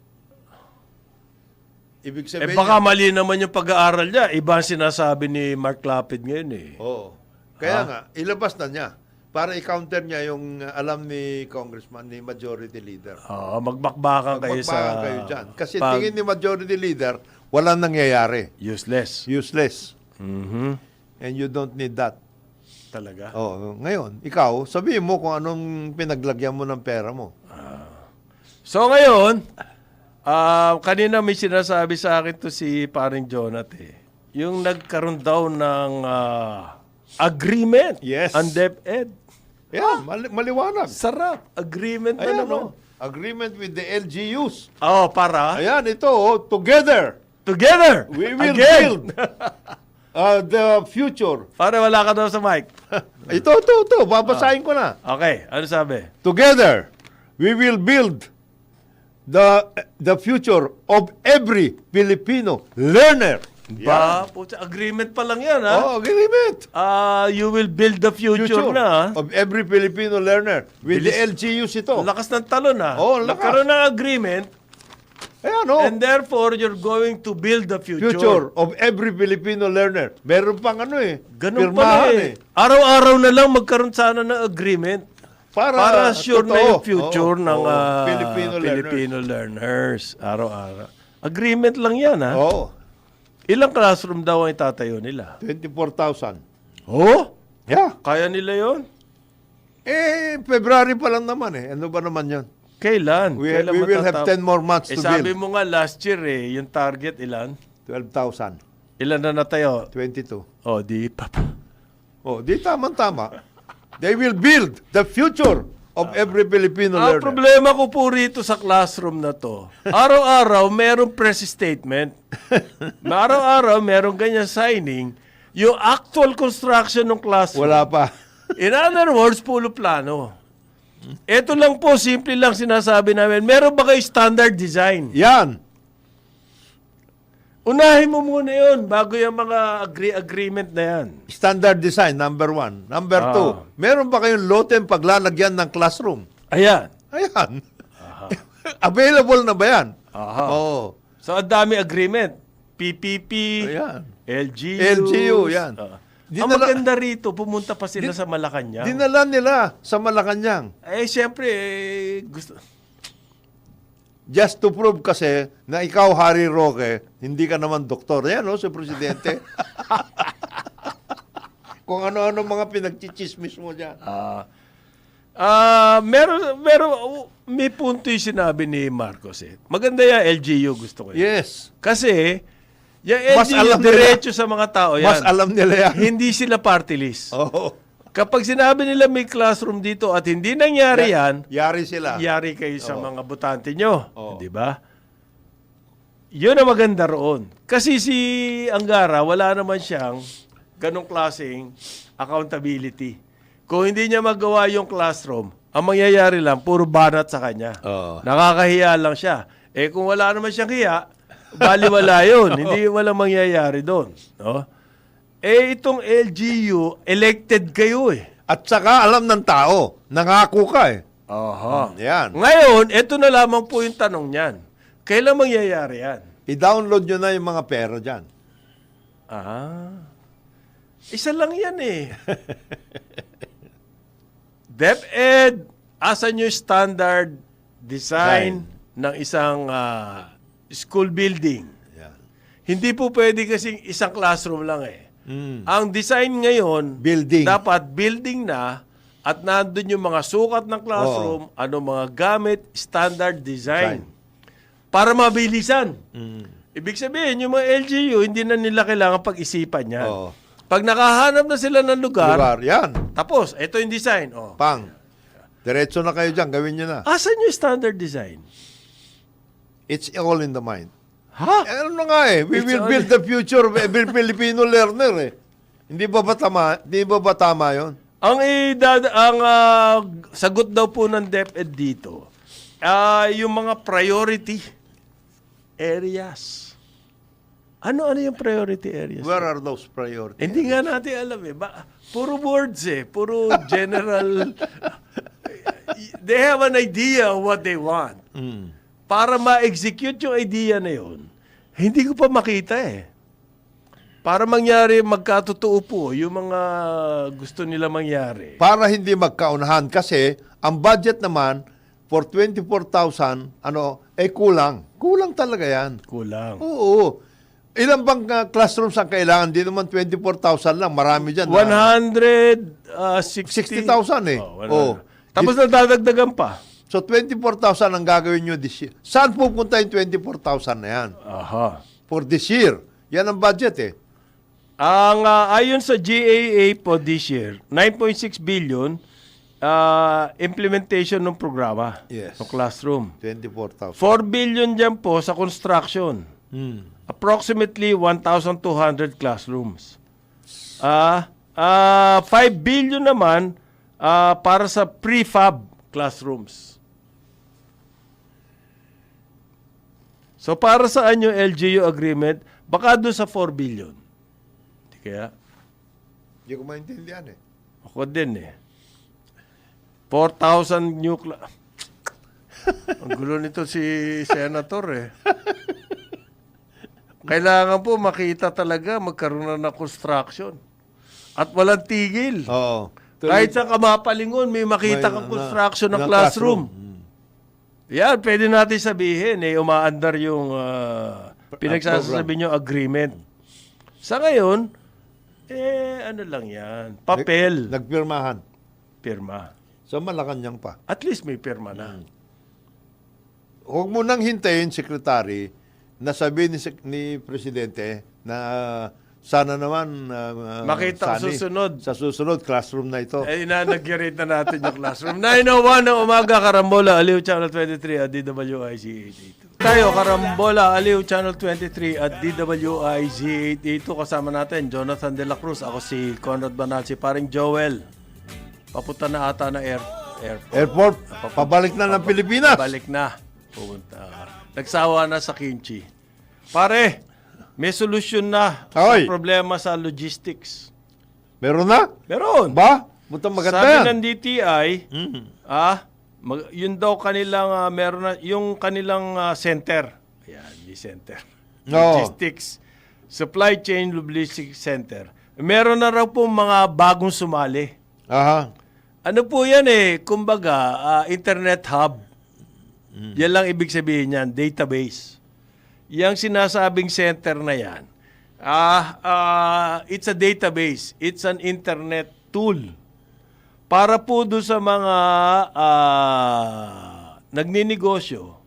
Ibig sabihin baka mali naman yung pag-aaral niya. Iba ang sinasabi ni Mark Lapid ngayon eh. Oo. Kaya nga, ilabas na niya. para i-counter niya yung alam ni Congressman, ni Majority Leader. Oo, magbakbakan kayo sa... Magpapaan kayo dyan. Kasi pag- tingin ni Majority Leader, walang nangyayari. Useless. Useless. Mhm. And you don't need that. Talaga. Oh, ngayon, ikaw, sabihin mo kung anong pinaglagyan mo ng pera mo. So ngayon, kanina may sinasabi sa akin to si paring Jonathan. Yung nagkaroon daw ng agreement Yes. on DepEd. Yeah, maliwanag. Sarap. Agreement na Ayan, naman. agreement with the LGUs. Oh, para Ayan, ito, together, together. we will again. build the future. Para wala ka daw sa mic. Ito, babasahin ko na. Okay, ano sabi? Together, we will build the future of every Filipino learner. Ba, putya, agreement pa lang yan, ha? Oh, agreement. You will build the future na, ha? of every Filipino learner with the LGUs ito. Ang lakas ng talon, ha? Oo, lakas. Nagkaroon ng agreement, Ayan, oh. and therefore, you're going to build the future. Future of every Filipino learner. Meron pang ano Ganun pirmahan pala eh. Araw-araw na lang magkaroon sana ng agreement para sure na yung future ng Filipino learners. Araw-araw. Agreement lang yan, ha? Oo. Ilang classroom daw ang itatayo nila? 24,000. Oh? Yeah. Kaya nila yon? February pa lang naman eh. Ano ba naman yan? Kailan? We Kailan will have 10 more months to sabi build. mo nga last year yung target ilan? 12,000. Ilan na natayo? 22. Oh, di pa. Oh, di tama. They will build the future of every Filipino Ang learner. problema ko po rito sa classroom na to, araw-araw merong press statement. Araw-araw merong ganyan signing. Yung actual construction ng classroom. Wala pa. In other words, pulo plano. Ito lang po, simple lang sinasabi namin. Meron ba kayo standard design? Yan. Unahin mo muna yun bago yung mga agreement na yan. Standard design, number 1. Number 2, meron ba kayong lote paglalagyan ng classroom? Ayan. Ayan. Available na ba yan? Aha. Oo. So, ang dami agreement. PPP, Ayan. LGU, yan. Ang Dinala- maganda rito, pumunta pa sila sa Malacanang. Dinala nila sa Malacanang. Siyempre, gusto... Just to prove kasi na ikaw, Harry Roque, hindi ka naman doktor. Yan, no, si Presidente. Kung ano-ano mga pinagchichismis mo dyan. May punto yung sinabi ni Marcos eh. Maganda yung LGU, gusto ko yun. Yes. Kasi, yung Mas LGU, alam nila. diretso sa mga tao yan. Mas alam nila yan. Hindi sila party list. Oo. Kapag sinabi nila may classroom dito at hindi nangyari yan, Yari sila. yari kayo sa mga butante nyo. Oo. Di ba? Yun ang maganda roon. Kasi si Angara, wala naman siyang ganong klaseng accountability. Kung hindi niya magawa yung classroom, ang mangyayari lang, puro banat sa kanya. Oo. Nakakahiya lang siya. Kung wala naman siyang hiya, baliwala yun. Hindi walang mangyayari doon. No? Itong LGU, elected kayo eh. At saka alam ng tao, nangako ka eh. Aha. Yan. Ngayon, ito na lamang po yung tanong niyan. Kailan mangyayari yan? I-download nyo na yung mga pera dyan. Isa lang yan eh. DepEd, asan yung standard design ng isang school building? Yan. Hindi po pwede kasing isang classroom lang eh. Ang design ngayon, Building. dapat building na at nandun yung mga sukat ng classroom, ano mga gamit, standard design. Para mabilisan. Ibig sabihin, yung mga LGU, hindi na nila kailangan pag-isipan yan. Oo. Pag nakahanap na sila ng lugar, Yan. tapos, ito yung design. Oh. Pang. Diretso na kayo dyan. Gawin nyo na. Asan yung standard design? It's all in the mind. Ha? Ano nga eh. We It's will all- build the future of every Filipino learner eh. Hindi ba ba tama yun? Ang sagot daw po ng DepEd dito, yung mga priority areas. Ano yung priority areas? Where are those priorities? Hindi nga natin alam eh. Puro words eh. Puro general. They have an idea of what they want. Para ma-execute yung idea na yun, hindi ko pa makita eh. Para mangyari, magkatotoo po, yung mga gusto nila mangyari. Para hindi magkaunahan kasi ang budget naman for 24,000 kulang. Kulang talaga 'yan. Kulang. Oo. Ilan bang classrooms ang kailangan? Di naman 24,000 lang. Marami dyan. 160,000 60,000 eh. Oh, tapos nadadagdagan pa. So 24,000 ang gagawin nyo this year. Saan pupunta yung 24,000 na yan? Aha. For this year. Yan ang budget eh. Ang ayon sa GAA po this year, 9.6 billion implementation ng programa Yes. ng classroom. 24,000. 4 billion dyan po sa construction. Approximately 1,200 classrooms. 5 billion naman para sa prefab classrooms. So para saan yung LGU agreement? Baka doon sa 4 billion. Di kaya? Hindi ko maintindihan eh. Ako din eh. 4,000 new Ang gulo nito si Senator eh. Kailangan po makita talaga magkaroon na ng construction. At walang tigil. Oo. Kahit sa Kamapalingon, may makita kang construction ng classroom. Yan, pwede natin sabihin, umaandar yung pinagsasabi nyo agreement. Sa ngayon, ano lang yan, papel, Nagpirmahan. pirma. So Malacanang pa. At least may pirma na. Huwag mo nang hintayin, Secretary, na sabihin ni Presidente na sana naman Makita Sunny, susunod. sa susunod classroom na ito. Nag-rate na natin yung classroom. 9:01 ng umaga, Karambola, Aliw Channel 23 at DWIZ 882. Tayo, Karambola, Aliw Channel 23 at DWIZ 882. Kasama natin, Jonathan De La Cruz. Ako si Conrad Banal, si paring Joel. Papunta na ata na airport. Airport, pabalik na ng Pilipinas. Balik na. Pupunta. Nagsawa na sa kimchi. Pare, may solusyon na Hoy. sa problema sa logistics. Meron na? Meron. Ba? Butang maganda Sabi yan. ng DTI, yun daw kanilang, meron na, yung kanilang center. Ayan, yung center. Oo. Logistics. Supply Chain Logistics Center. Meron na raw po mga bagong sumali. Aha. Ano po yan kumbaga, internet hub. Yan lang ibig sabihin yan, database. Yang sinasabing center na yan, it's a database. It's an internet tool. Para po doon sa mga nagninegosyo,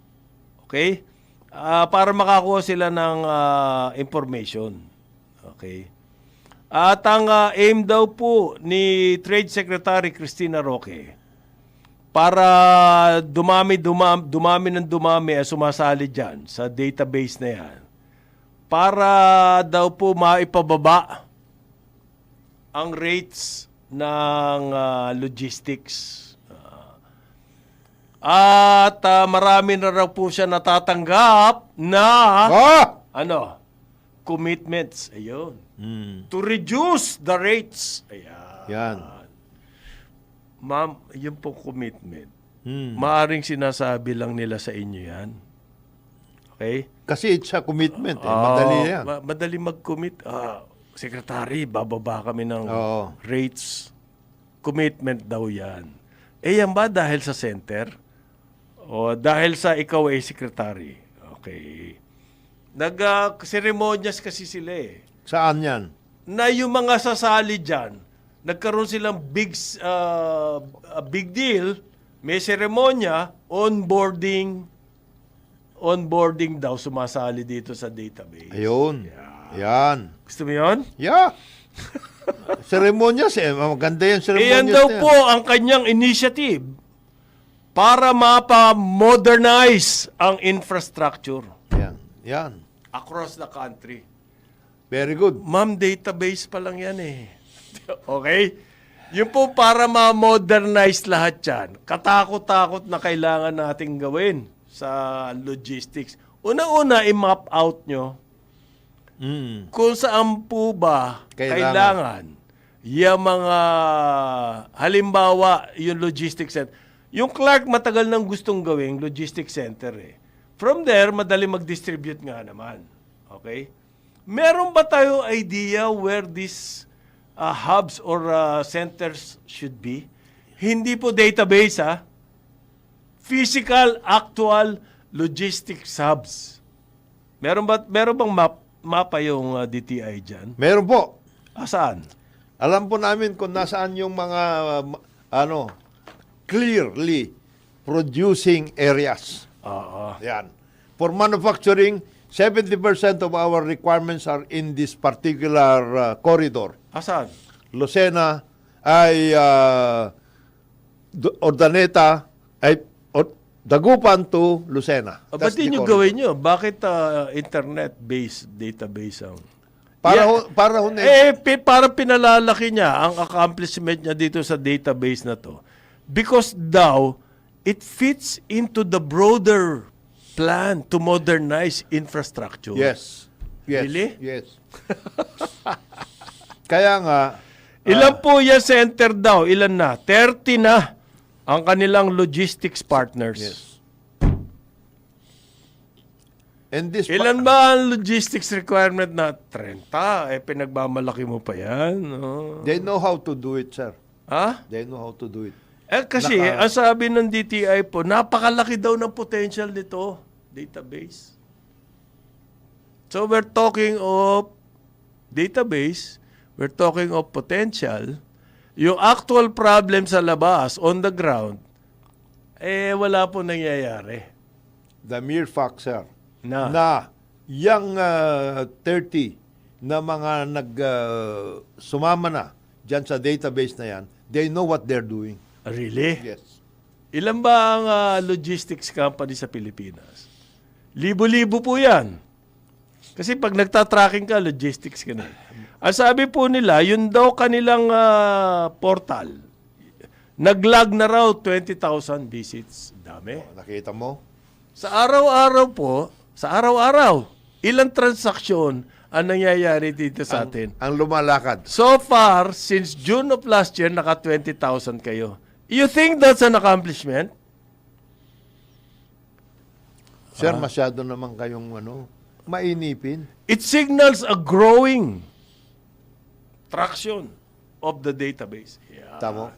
okay? Para makakuha sila ng information. Okay? At ang aim daw po ni Trade Secretary Cristina Roque para dumami sumasali dyan sa database na yan para daw po maipababa ang rates ng logistics. At marami na raw po siya natatanggap na commitments. Ayun. To reduce the rates. Ayan. Yan. Ma'am, yun po commitment. Maaring sinasabi lang nila sa inyo yan. Okay? Kasi it's a commitment. Madali yan. Madali mag-commit. Secretary, bababa kami ng rates. Commitment daw yan. Yan ba dahil sa center? O dahil sa ikaw ay secretary? Okay. Nag-seremonyas kasi sila Saan yan? na yung mga sasali dyan, nagkaroon silang big deal, may seremonya, onboarding daw sumasali dito sa database. Ayun. Yan. Gusto mo yun? Yeah. Seremonyas maganda yan seremonyas. Iyan daw po ang kanyang initiative para mapa-modernize ang infrastructure Yan. across the country. Very good. Ma'am, database pa lang yan Okay? Yung po para ma-modernize lahat yan, katakot-takot na kailangan nating gawin sa logistics. Una-una, i-map out nyo kung saan po ba kailangan yung mga, halimbawa, yung logistics center. Yung Clark matagal nang gustong gawing logistics center From there, madali mag-distribute nga naman. Okay? Meron ba tayo idea where these hubs or centers should be? Hindi po database, Physical, actual logistics hubs. Meron bang mapa yung DTI dyan? Meron po. Saan? Alam po namin kung nasaan yung mga clearly producing areas. Oo. Yan. For manufacturing, 70% of our requirements are in this particular corridor. Saan? Lucena ay Ordaneta ay Dagupan to Lucena. Ba't di nyo gawin nyo? Bakit internet-based database ang... Para para pinalalaki niya ang accomplishment niya dito sa database na to. Because daw, it fits into the broader plan to modernize infrastructure. Yes. Really? Yes. Kaya nga, Ilan po yan center daw? Ilan na? 30 na ang kanilang logistics partners. yes. And this Ilan ba ang logistics requirement na 30? Pinagmamalaki mo pa yan. No? they know how to do it, sir. Ha? They know how to do it. Kasi, ang sabi ng DTI po, napakalaki daw ng potential nito, database. So, we're talking of database, we're talking of potential. Yung actual problem sa labas, on the ground, wala po nangyayari. The mere fact, sir, Na. yung 30 na mga sumama na dyan sa database na yan, they know what they're doing. Really? Yes. Ilan ba ang logistics company sa Pilipinas? Libo-libo po yan. Kasi pag nagtatracking ka, logistics ka na. Ang sabi po nila, yun daw kanilang portal, nag-log na raw 20,000 visits. Dami. Nakita mo? Sa araw-araw po, ilang transaksyon ang nangyayari dito sa atin? Ang lumalakad. So far, since June of last year, naka 20,000 kayo. You think that's an accomplishment? Sir, masyado naman kayong mainipin. It signals a growing traction of the database. Yeah. Tamo?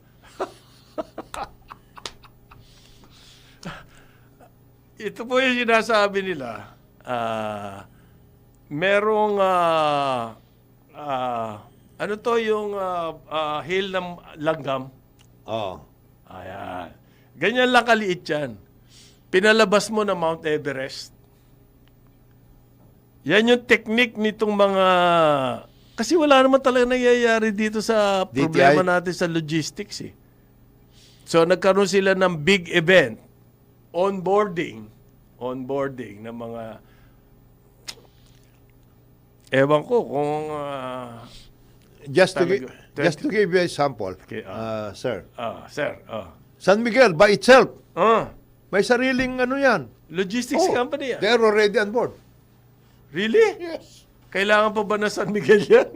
Ito po yung sinasabi nila. Merong ano to yung hill ng langgam. Oo. Ayan. Ganyan lang kaliit yan. Pinalabas mo na Mount Everest. Yan yung technique nitong mga... Kasi wala naman talaga nangyayari dito sa problema natin sa logistics eh. So nagkaroon sila ng big event. Onboarding ng mga... Ewan ko kung... Just to give you a sample, Okay, sir. Sir. San Miguel by itself, Ah, may sariling yan. logistics company yan. They're already on board. Really? Yes. Kailangan pa ba na San Miguel yan?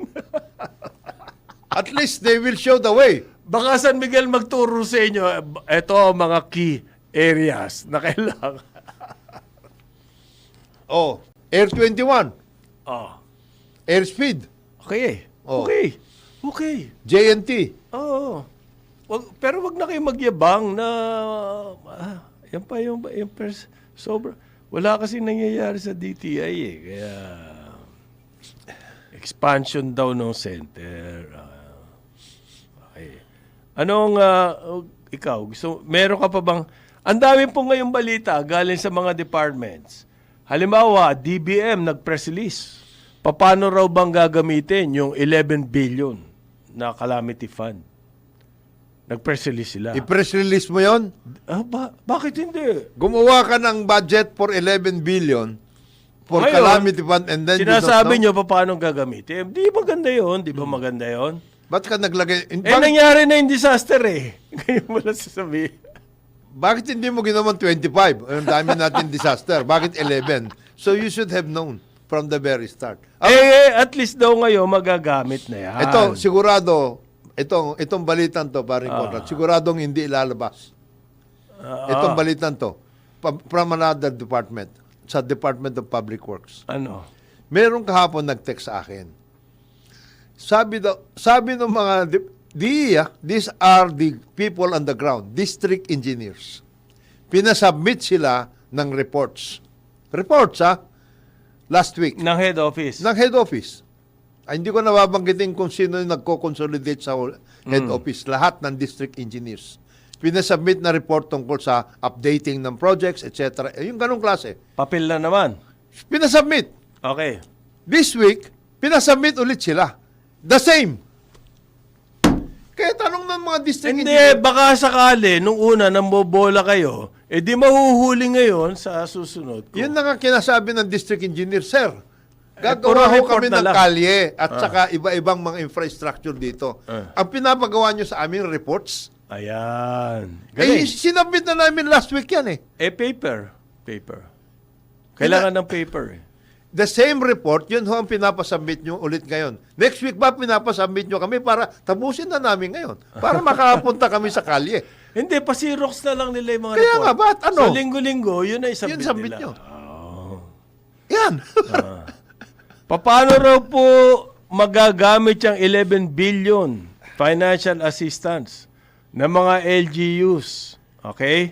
At least they will show the way. Baka San Miguel magturo sa inyo, ito ang mga key areas na kailangan. Air 21, Oh. airspeed, Okay. Oh. Okay. JNT. Oo. Pero wag na kayo magyabang na yan pa yung sobra. Wala kasi nangyayari sa DTI eh. Kaya expansion daw ng center. Okay. Anong ikaw meron ka pa bang ang dami po ngayong balita galing sa mga departments. Halimbawa, DBM nag-press release. Paano raw bang gagamitin yung 11 billion na calamity fund? Nag-press release sila. I-press release mo yon. Bakit hindi? Gumawa ka ng budget for 11 billion for Ngayon, calamity fund and then sinasabi you don't know? nyo paano gagamitin. Di maganda yun? Di ba maganda yun? Ba't ka naglagay? Nangyari na yung disaster eh. Ngayon mo lang sasabihin. Bakit hindi mo ginawang 25? Ang dami natin disaster. Bakit 11? So you should have known from the very start. At least daw ngayon magagamit na yan. Ito, sigurado, itong balitan to, paring Conrad, siguradong hindi ilalabas. Itong balitan to, from another department, sa Department of Public Works. Ano? Meron kahapon nag-text sa akin. Sabi ng mga DEA, these are the people on the ground, district engineers. Pinasubmit sila ng reports. Reports, last week. Ng head office. Ng head office. Ay, hindi ko nababanggitin kung sino yung nagko-consolidate sa head office. Lahat ng district engineers. Pinasubmit na report tungkol sa updating ng projects, etc. Yung ganong klase. Papel na naman. Pinasubmit. Okay. This week, pinasubmit ulit sila. The same. Kaya tanong ng mga district Hindi, engineers. baka sakali, nung una, nambobola kayo, di mahuhuli ngayon sa susunod ko. Yun na nga kinasabi ng district engineer, sir. puro Gagawa ho report kami na ng lang. kalye at saka iba-ibang mga infrastructure dito. Ang pinapagawa nyo sa aming reports, Ayan. eh, Galing. sinabit na namin last week yan Paper. Kailangan ng paper The same report, yun ho ang pinapasubmit nyo ulit ngayon. Next week ba pinapasubmit nyo kami para tapusin na namin ngayon? Para makapunta kami sa kalye. Hindi, pasirox na lang nila yung mga Kaya report. nga, ba't ano? So, linggo-linggo, yun ay Yun submit submit nila. nyo. Yan. Paano raw po magagamit yung 11 billion financial assistance ng mga LGUs? Okay?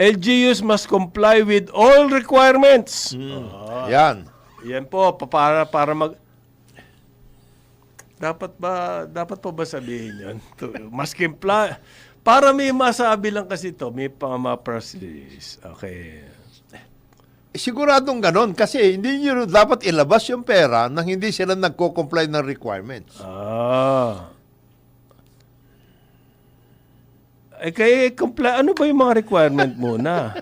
LGUs must comply with all requirements. Yan. Yan po, para mag... Dapat pa ba sabihin yan? Mas kimpla... Para may masabi lang kasi to, may pang-press release. Okay. Siguradong ganon kasi hindi nyo dapat ilabas yung pera nang hindi sila nagko-comply ng requirements. Kaya ano ba yung mga requirement muna?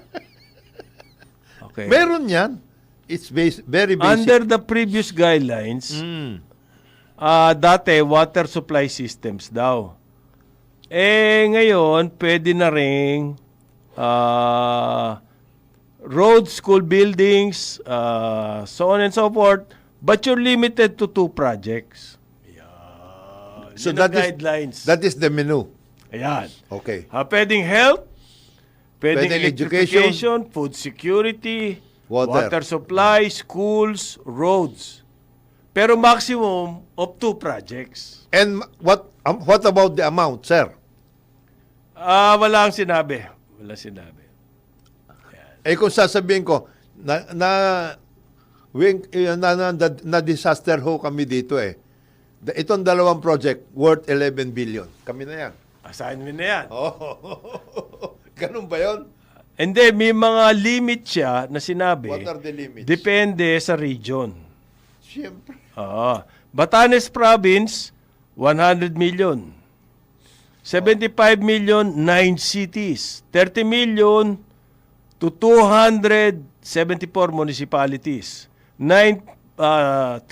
Okay. Meron yan. It's very basic. Under the previous guidelines, dati water supply systems daw. Ngayon, pwede na rin road, school buildings, so on and so forth, but you're limited to 2 projects. Ayan. So Yun ang guidelines. that is the menu. Ayan. Okay. Pwedeng health, pwedeng Pwedeng electrification, food security, water supply, schools, roads. Pero maximum of 2 projects. And what about the amount, sir? Wala ang sinabi. Wala sinabi. Kung sasabihin ko, na disaster ho kami dito Itong 2 project worth 11 billion. Kami na yan. Assignment na yan. Ganun ba yun? Hindi, may mga limit siya na sinabi. What are the limits? Depende sa region. Siyempre. Batanes Province, 100 million. 75 million, 9 cities. 30 million to 274 municipalities. 3.9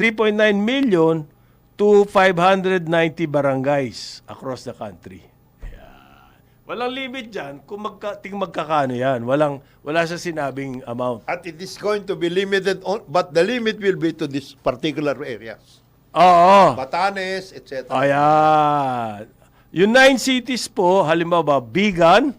million to 590 barangays across the country. Yan. Walang limit dyan kung magkakano yan. Wala sa sinabing amount. At it is going to be limited, but the limit will be to these particular areas. Oo. Batanes, etc. Ayan. Yung 9 cities po, halimbawa, Bigan,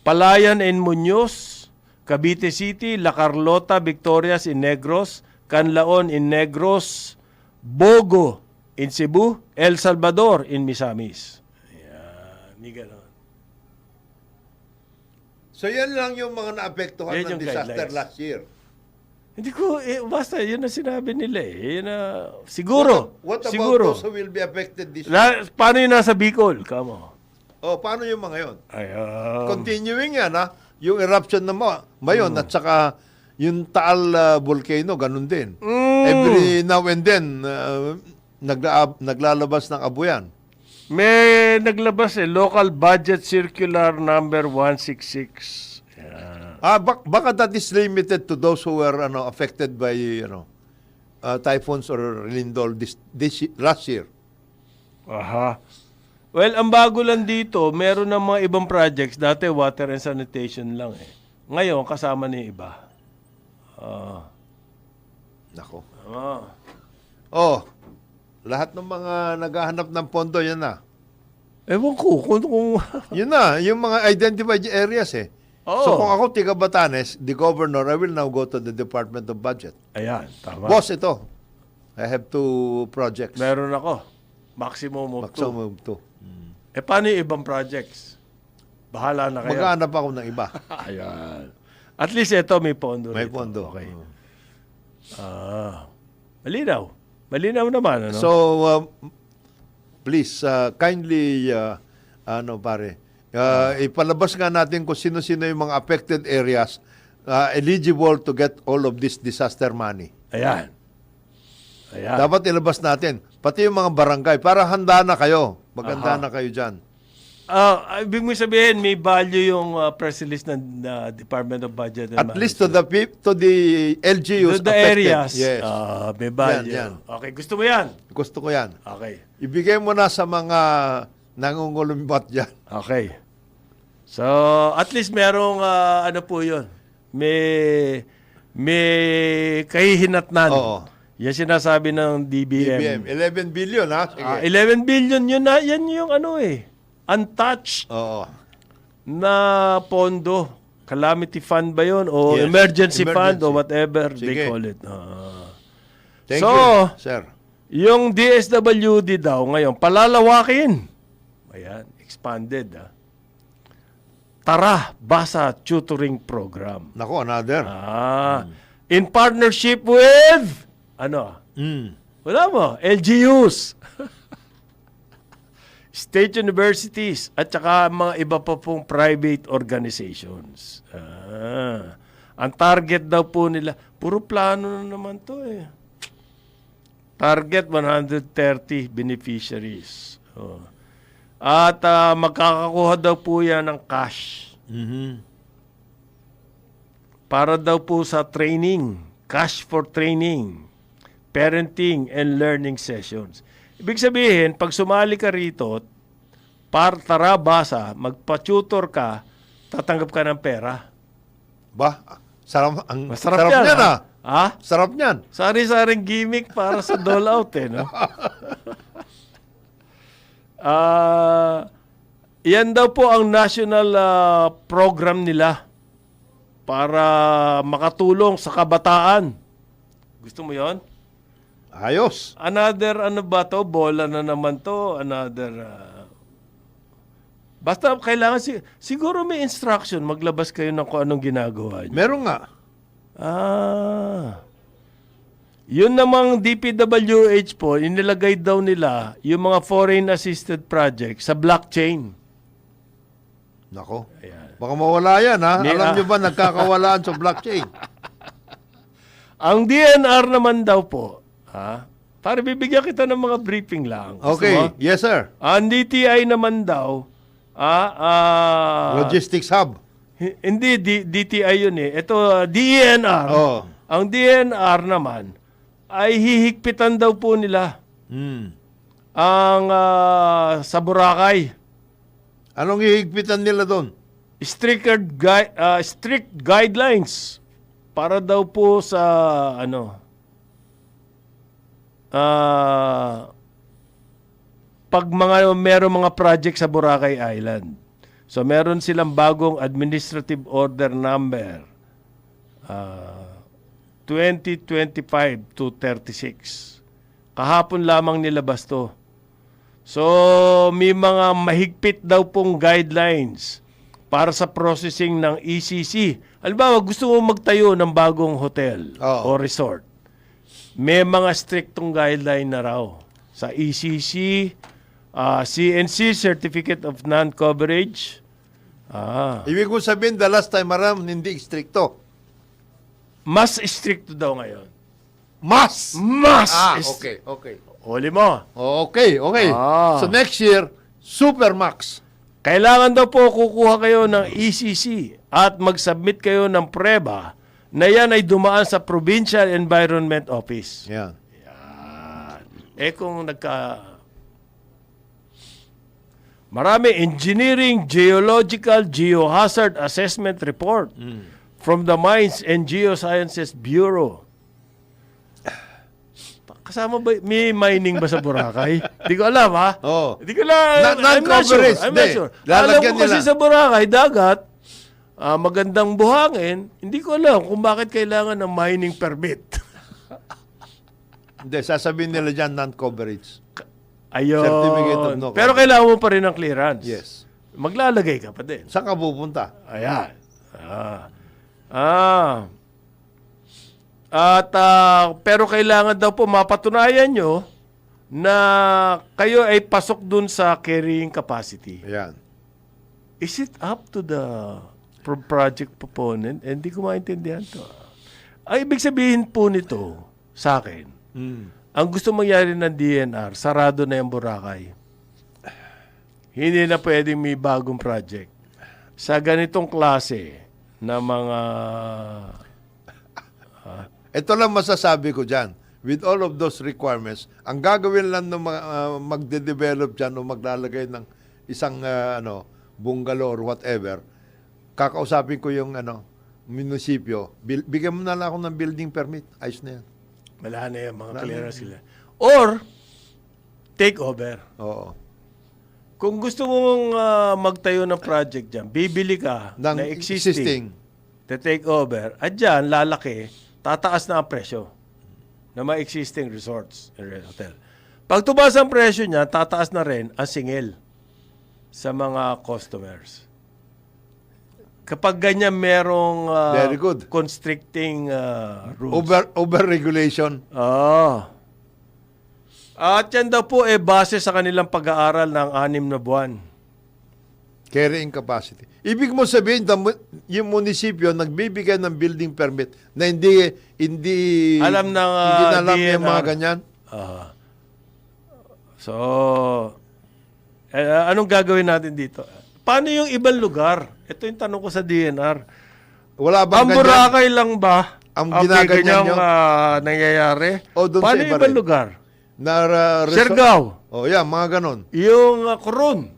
Palayan and Muñoz, Cavite City, La Carlota, Victorias in Negros, Canlaon in Negros, Bogo in Cebu, El Salvador in Misamis. Ayan. Hindi ganon. So yan lang yung mga naapektuhan Yan ng yung disaster guidelines. last year. Hindi ko, basta, yun na sinabi nila Yun na, siguro. What about siguro. those who will be affected this year? Paano yung nasa Bicol? Come on. Paano yung mga yon? Ayan. Continuing yan, yung eruption na mayon at saka yung Taal volcano, ganun din. Every now and then, naglalabas ng abuyan. May naglabas Local Budget Circular number 166. Baka that is limited to those who were affected by typhoons or lindol last year. Aha. Well, ang bago lang dito, meron ng mga ibang projects. Dati water and sanitation lang Ngayon, kasama na yung iba. Nako. Ah. Lahat ng mga naghahanap ng pondo, yan na. Ewan ko kung Yun na, yung mga identified areas Oo. So kung ako tiga Batanes, the governor, I will now go to the Department of Budget. Ayan, tama. Boss, ito. I have 2 projects. Meron ako. Maximum of 2. Maximum 2. Paano yung ibang projects? Bahala na kayo. Maghanap ako ng iba. Ayan. At least ito may pondo May rito. pondo. Okay. Malinaw. Malinaw naman. Ano? So, please, kindly, pare, ipalabas nga natin kung sino-sino yung mga affected areas eligible to get all of this disaster money. Ayan. Ayan. Dapat ilabas natin. Pati yung mga barangay, para handa na kayo. Maganda na kayo dyan. Ibig mo sabihin, may value yung press release ng Department of Budget. At least to the LGUs the affected. areas. Yes. May value. Yan. Okay, gusto mo yan? Gusto ko yan. Okay. Ibigay mo na sa mga nangungulumbat dyan. Okay. So, at least merong, ano po yun, may kahihinatnan. Oo. Yan sinasabi ng BBM. 11 billion, ha? Sige. 11 billion yun na, yan yung ano untouched Oo. na pondo. Calamity fund ba yun? O Yes. emergency fund Emergency. o whatever they Sige. call it. Thank So, you, sir. Yung DSWD daw ngayon, palalawakin. Ayan, expanded. Tara, Basa Tutoring Program. Nako, another. In partnership with, Mm. wala mo, LGUs, state universities, at saka mga iba pa pong private organizations. Ang target daw po nila, puro plano na naman to Target 130 beneficiaries. At magkakakuha daw po yan ng cash. Mhm. Para daw po sa training, cash for training, parenting and learning sessions. Ibig sabihin, pag sumali ka rito, tara basa, magpa-tutor ka, tatanggap ka ng pera. Ba, sarap, Masarap sarap yan, niyan, ha? ah. Ha? Sarap niyan. Sari-saring gimmick para sa dole-out, no? Yan daw po ang national program nila para makatulong sa kabataan. Gusto mo yon? Ayos. Another, bola na naman to. Another, basta kailangan, siguro may instruction, maglabas kayo ng kung anong ginagawa niyo. Meron nga. Yun namang DPWH po, inilagay daw nila yung mga foreign assisted projects sa blockchain. Nako. Ayan. Baka mawala yan, ha? May, Alam nyo ba, nagkakawalaan sa blockchain? Ang DNR naman daw po, para bibigyan kita ng mga briefing lang. Gusto Okay. mo? Yes, sir. Ang DTI naman daw, Logistics hub. hindi DTI yun Ito, DNR. Oh. Ang DNR naman, ay hihigpitan daw po nila Hmm. ang sa Boracay. Anong ihigpitan nila doon? Strict guidelines para daw po sa pag meron mga project sa Boracay Island. So meron silang bagong administrative order number 2025 to 36. Kahapon lamang nilabas to. So, may mga mahigpit daw pong guidelines para sa processing ng ECC. Halimbawa, gusto mo magtayo ng bagong hotel o resort. May mga striktong guideline na raw sa ECC, CNC, Certificate of Non-Coverage. Ibig ko sabihin, the last time around, hindi stricto. Mas stricto daw ngayon. Mas! Strict. Okay. Huli mo. Okay. So next year, Supermax. Kailangan daw po kukuha kayo ng ECC at mag-submit kayo ng preba na yan ay dumaan sa Provincial Environment Office. Yan. Kung marami, Engineering, Geological, Geohazard Assessment Report from the Mines and Geosciences Bureau. Kasama ba, may mining ba sa Boracay? Hindi ko alam, ha? Oo. Hindi ko alam. I'm not sure. Non-coverage, I'm not hindi. sure. Alam Lalagyan ko kasi nila. sa Boracay, dagat, magandang buhangin, hindi ko alam kung bakit kailangan ng mining permit. Hindi, sasabihin nila dyan non-coverage. Ayun. Certificate of no Pero kailangan mo pa rin ng clearance. Yes. Maglalagay ka pa din. Saan ka pupunta? Ayan. Pero kailangan daw po mapatunayan nyo na kayo ay pasok dun sa carrying capacity. Ayan. Is it up to the project proponent? Hindi ko maintindihan to. Ang ibig sabihin po nito sa akin, ang gusto mangyari ng DNR, sarado na yung Boracay. Hindi na pwedeng may bagong project. Sa ganitong klase na mga... Ito lang masasabi ko dyan. With all of those requirements, ang gagawin lang ng magde-develop dyan o maglalagay ng isang bungalow or whatever, kakausapin ko yung munisipyo, bigyan mo na lang ako ng building permit. Ayos na yan. Wala na yan, mga clearance sila. Or, take over. Oo. Kung gusto mong magtayo ng project dyan, bibili ka Ng na existing. To take over. At dyan, lalaki, tataas na ang presyo na mga existing resorts and hotel. Pag tumaas ang presyo niya, tataas na rin ang singil sa mga customers. Kapag ganyan merong Very good. constricting rules. Over-regulation. At yan daw po base sa kanilang pag-aaral ng 6 na buwan. Carrying capacity. Ibig mo sabihin, yung munisipyo nagbibigay ng building permit na hindi Alam ng hindi na alam yung mga DNR. ganyan. So, anong gagawin natin dito? Paano yung ibang lugar? Ito yung tanong ko sa DNR. Wala bang Ang ganyan? Boracay lang ba Ang ginaganyan ganyang, nyo? nangyayari? O, doon sa Paano iba yung ibang rin? lugar? Siargao. Siargao. Oh, yeah, mga ganon. Yung Coron.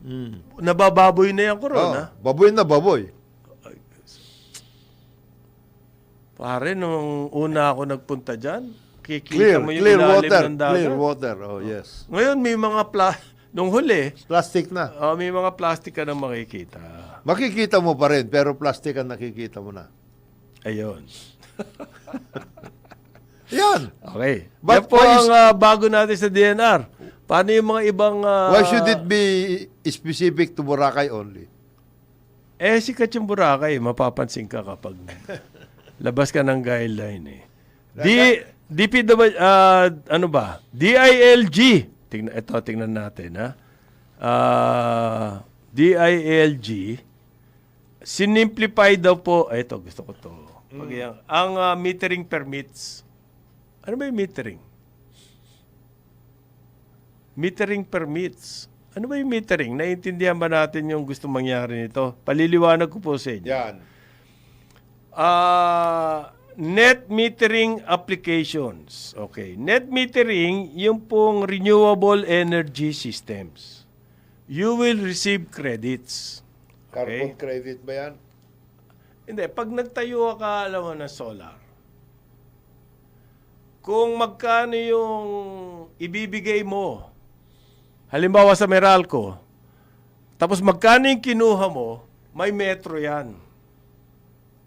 Nabababoy na yung Coron, ha? Baboy na baboy. Pare, nung una ako nagpunta dyan, kikita mo yung Clear ilalim water. ng dagat. Clear water. Oh, yes. Ngayon, may mga nung huli, Plastic na. may mga plastic ka na makikita. Makikita mo pa rin, pero plastic ang nakikita mo na. Ayun. Yan. Okay. But Yan po why ang bago natin sa DNR. Paano yung mga ibang... Why should it be specific to Boracay only? sikat yung Boracay. Mapapansin ka kapag labas ka ng guideline. Ano ba? DILG. Tingnan natin, ha? DILG. Sinimplify daw po. Ito, gusto ko to. Ang metering permits. Ano ba yung metering? Metering permits. Ano ba yung metering? Naiintindihan ba natin yung gusto mangyari nito? Paliliwanag ko po sa inyo. Yan. Net metering applications. Okay. Net metering, yung pong renewable energy systems. You will receive credits. Carbon credit ba yan? Hindi. Pag nagtayo ka, alam mo, ng solar, kung magkano yung ibibigay mo, halimbawa sa Meralco, tapos magkano yung kinuha mo, may metro yan.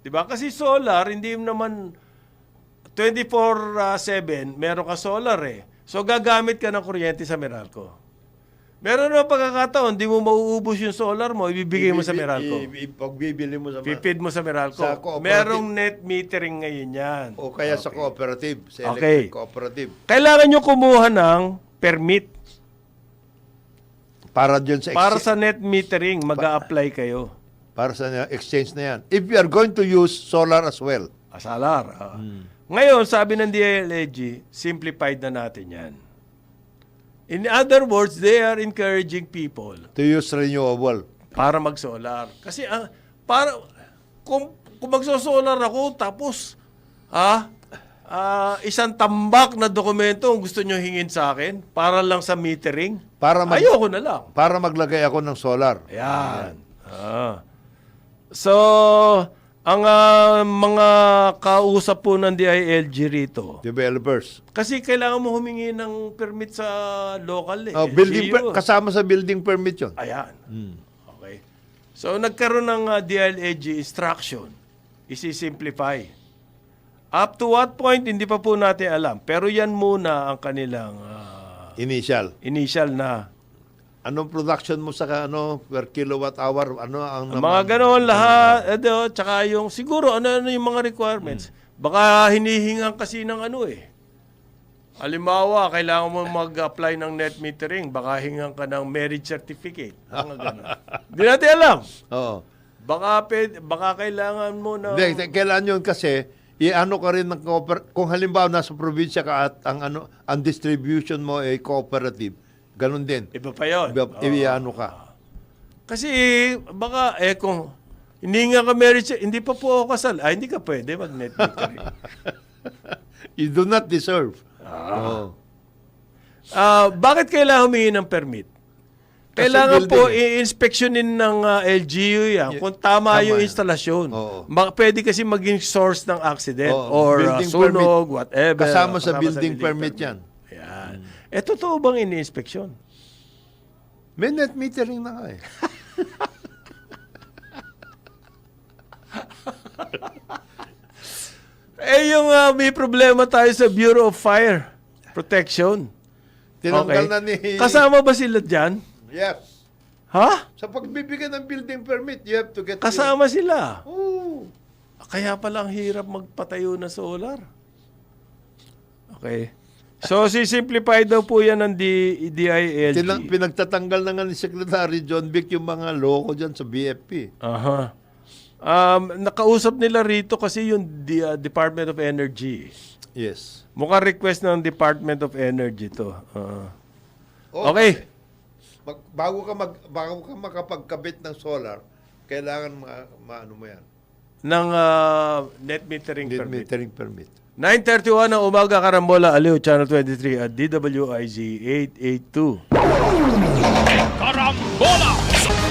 Diba? Kasi solar, hindi naman 24/7, meron ka solar eh. So gagamit ka ng kuryente sa Meralco. Meron na pagkakataon, di mo mauubos yung solar mo, ibibigay mo sa Meralco. Pagbibili mo sa Pipid mo sa Meralco. Sa cooperative. Merong net metering ngayon yan. O kaya sa cooperative, sa Okay. electric cooperative. Kailangan nyo kumuha ng permit. Para dyan sa Para sa net metering, mag-a-apply kayo. para sa exchange na yan. If you are going to use solar as well. Asalar. Ngayon, sabi ng DILG, simplified na natin yan. In other words, they are encouraging people To use renewable. para mag-solar. Kasi kung magso-solar ako, tapos isang tambak na dokumento ang gusto nyo hingin sa akin para lang sa metering, ayoko na lang. Para maglagay ako ng solar. Ayan. So, ang mga kausap po ng DILG rito, Developers. kasi kailangan mo humingi ng permit sa local Building LGU. kasama sa building permit yun. Ayan. Okay. So, nagkaroon ng DILG instruction. Isi-simplify. Up to what point, hindi pa po natin alam. Pero yan muna ang kanilang Initial. na. Anong production mo sa per kilowatt hour? Ano ang Mga ganoon lahat. Tsaka yung siguro, ano yung mga requirements. Baka hinihingan kasi ng halimbawa, kailangan mo mag-apply ng net metering. Baka hingan ka ng marriage certificate. Mga gano'n. Hindi natin alam. Oo. Baka kailangan mo ng... Hindi, kailan yun kasi, i-ano ka rin ng kung halimbawa nasa probinsya ka at ang distribution mo ay cooperative, ganun din. Iba pa yun. I-ano ka. Kasi baka, kung hinihingan ka marriage, hindi pa po ako kasal. Hindi ka pwede mag-net metering. You do not deserve. Oo. Bakit kailangan humingi ng permit? Kailangan po i-inspectionin ng LGU yan kung tama yung instalasyon. Pwede kasi maging source ng accident or sunog, whatever. Kasama sa building permit yan. Yan. Totoo bang ini-inspeksyon? May net metering na nga eh. Yung may problema tayo sa Bureau of Fire Protection. Tinanggal na ni... Kasama ba sila dyan? Yes. Ha? Sa pagbibigay ng building permit, you have to get... Kasama sila. Oo. Kaya pala ang hirap magpatayo na solar. Okay. So, si-simplify daw po yan ng DILG. Pinagtatanggal na nga ni Secretary John Vic yung mga loko dyan sa BFP. Aha. Nakausap nila rito kasi yung Department of Energy. Yes. Mukhang request ng Department of Energy to. Okay. Bago ka makapagkabit ng solar, kailangan maano mo yan. Ng net metering Net permit. metering permit. 9:31 ng umaga, Karambola, Aliw, Channel 23 at DWIZ 882. Karambola!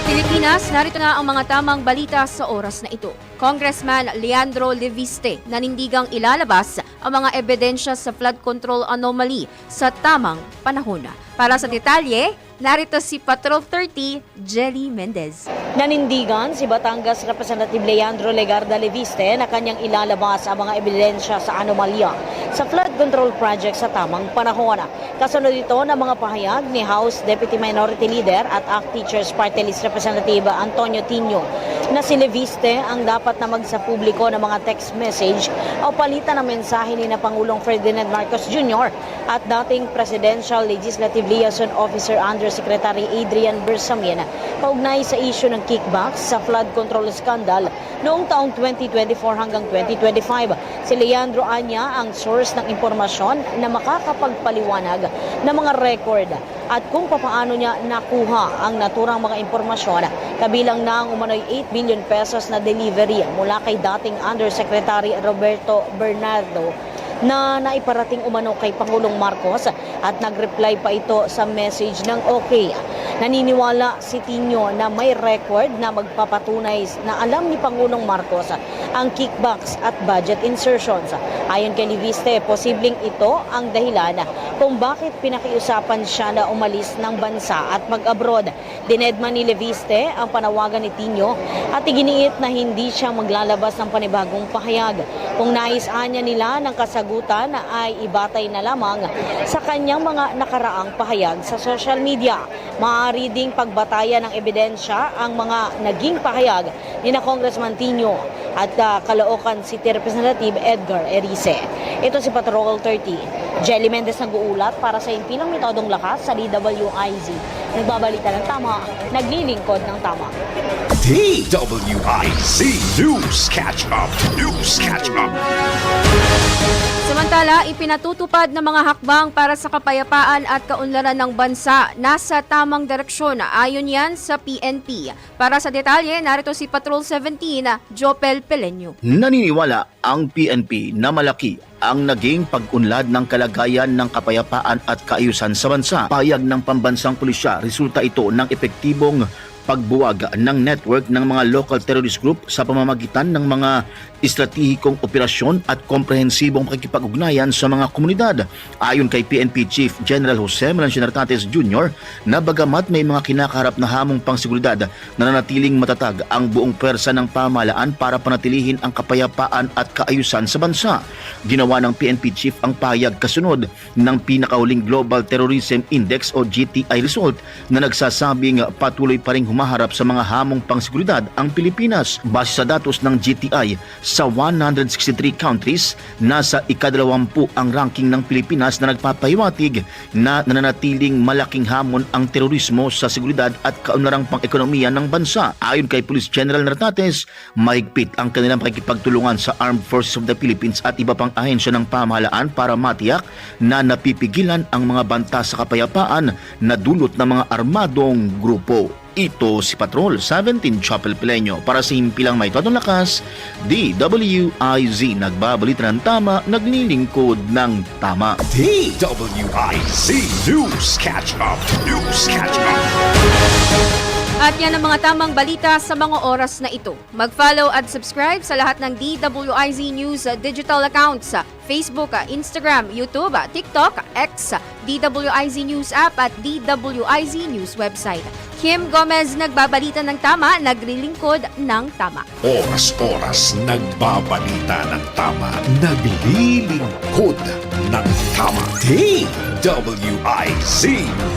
Pilipinas, narito na ang mga tamang balita sa oras na ito. Congressman Leandro Leviste nanindigang ilalabas ang mga ebidensya sa flood control anomaly sa tamang panahon. Para sa detalye, narito si Patrol 30, Jelly Mendez. Nanindigan si Batangas Representative Leandro Legarda Leviste na kanyang ilalabas ang mga ebidensya sa anomalya sa flood control project sa tamang panahon. Kasunod ito ng mga pahayag ni House Deputy Minority Leader at ACT Teachers Party List Representative Antonio Tino na si Leviste ang dapat na magsapubliko ng mga text message o palitan ng mensahe ni na Pangulong Ferdinand Marcos Jr. at dating Presidential Legislative Liaison Officer Undersecretary Adrian Bersamin kaugnay sa issue ng kickbacks sa flood control scandal noong taong 2024 hanggang 2025. Si Leandro Anya ang source ng impormasyon na makakapagpaliwanag ng mga record at kung papaano niya nakuha ang naturang mga impormasyon, kabilang na ang umano'y 8 billion pesos na delivery mula kay dating Undersecretary Roberto Bernardo na naiparating umano kay Pangulong Marcos at nag-reply pa ito sa message ng OK. Naniniwala si Tino na may record na magpapatunay na alam ni Pangulong Marcos ang kickbacks at budget insertions. Ayon kay Leviste, posibleng ito ang dahilan kung bakit pinakiusapan siya na umalis ng bansa at mag-abroad. Dinedman ni Leviste ang panawagan ni Tino at iginiit na hindi siya maglalabas ng panibagong pahayag. Kung naisaan niya nila ng kasagutan ay ibatay na lamang sa kanyang mga nakaraang pahayag sa social media. Maaari ding pagbatayan ng ebidensya ang mga naging pahayag ni na Congressman Tino at Caloocan City Representative Edgar Erice. Ito si Patrol 30. Jelly Mendez nag-uulat para sa impilang metodong lakas sa DWIZ. Nagbabalita ng tama, naglilingkod ng tama. DWIZ News Catch Up. News Catch Up. Samantala, ipinatutupad ng mga hakbang para sa kapayapaan at kaunlaran ng bansa nasa tamang direksyon. Ayon yan sa PNP. Para sa detalye, narito si Patrol 17, Jopel Pelenyo. Naniniwala ang PNP na malaki ang naging pag-unlad ng kalagayan ng kapayapaan at kaayusan sa bansa. Payag ng pambansang pulisya, resulta ito ng epektibong pagbuwag ng network ng mga local terrorist group sa pamamagitan ng mga estratehikong operasyon at komprehensibong pakikipag-ugnayan sa mga komunidad. Ayon kay PNP Chief General Jose Melancio Nartates Jr. na bagamat may mga kinakaharap na hamong pangseguridad, nananatiling matatag ang buong pwersa ng pamahalaan para panatilihin ang kapayapaan at kaayusan sa bansa. Ginawa ng PNP Chief ang pahayag kasunod ng pinakahuling Global Terrorism Index o GTI result na nagsasabing patuloy pa ring humaharap sa mga hamong pangseguridad ang Pilipinas. Base sa datos ng GTI, sa 163 countries, nasa ika-20 ang ranking ng Pilipinas na nagpapahiwatig na nananatiling malaking hamon ang terorismo sa seguridad at kaunlarang pang-ekonomiya ng bansa. Ayon kay Police General Nartates, mahigpit ang kanilang pakikipagtulungan sa Armed Forces of the Philippines at iba pang ahensya ng pamahalaan para matiyak na napipigilan ang mga banta sa kapayapaan na dulot ng mga armadong grupo. Ito si Patrol 17 Chapel Pileño para sa himpilang may totong lakas, DWIZ nagbabalita ng tama, naglilingkod ng tama. DWIZ News Catch Up. News Catch Up. At yan ang mga tamang balita sa mga oras na ito. Mag-follow at subscribe sa lahat ng DWIZ News digital accounts sa Facebook, Instagram, YouTube, TikTok, X, DWIZ News app at DWIZ News website. Kim Gomez nagbabalita ng tama, naglilingkod ng tama. Oras-oras nagbabalita ng tama, naglilingkod ng tama. DWIZ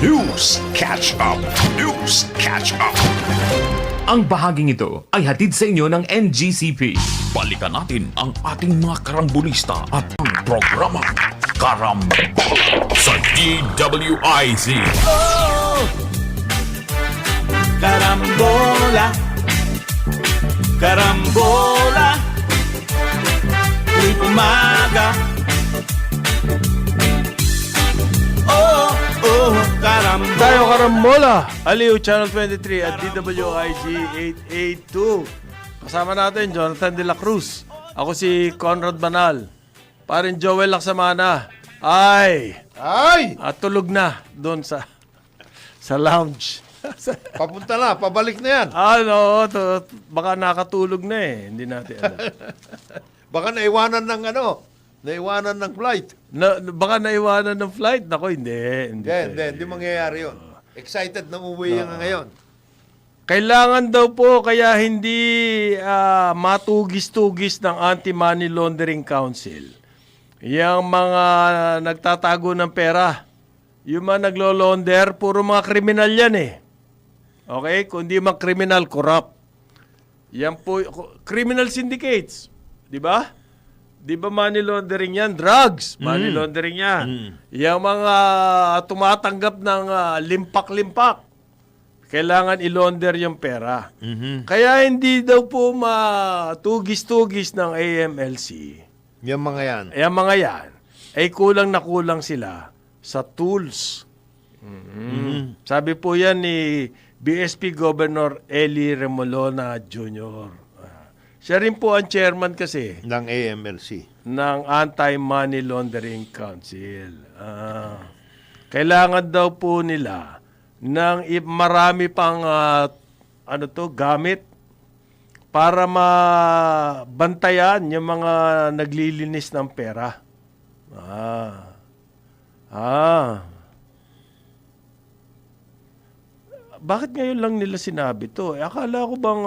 News Catch Up. News Catch Up. Ang bahaging ito ay hatid sa inyo ng NGCP. Balikan natin ang ating mga karambulista at ang programa Karambula sa DWIZ. Carambola, carambola, tuwing umaga. Carambola. Tayo Karambola, Aliw Channel 23 at DWIG 882. Kasama natin Jonathan De La Cruz. Ako si Conrad Banal. Parin Joel Laksamana. At tulog na doon sa lounge. Papunta na, pabalik na yan. Baka nakatulog na eh. Hindi natin alam. Baka naiwanan ng flight. Baka naiwanan ng flight. Nako, hindi. Hindi mangyayari yun. Excited na umuwi yan ngayon. Kailangan daw po kaya hindi matugis-tugis ng Anti-Money Laundering Council. Yung mga nagtatago ng pera. Yung mga naglo-launder, puro mga kriminal yan eh. Okay? Kundi mga criminal, corrupt. Yan po, criminal syndicates. Di ba? Di ba money laundering yan? Drugs, money laundering yan. Yung mga tumatanggap ng limpak-limpak, kailangan i-launder yung pera. Kaya hindi daw po matugis-tugis ng AMLC. Yung mga yan. Yung mga yan, ay kulang na kulang sila sa tools. Sabi po yan ni BSP Governor Eli Remolona Jr. Siya rin po ang chairman kasi Ng AMLC. ng Anti-Money Laundering Council. Kailangan daw po nila ng marami pang gamit para mabantayan yung mga naglilinis ng pera. Bakit ngayon lang nila sinabi to? Akala ko bang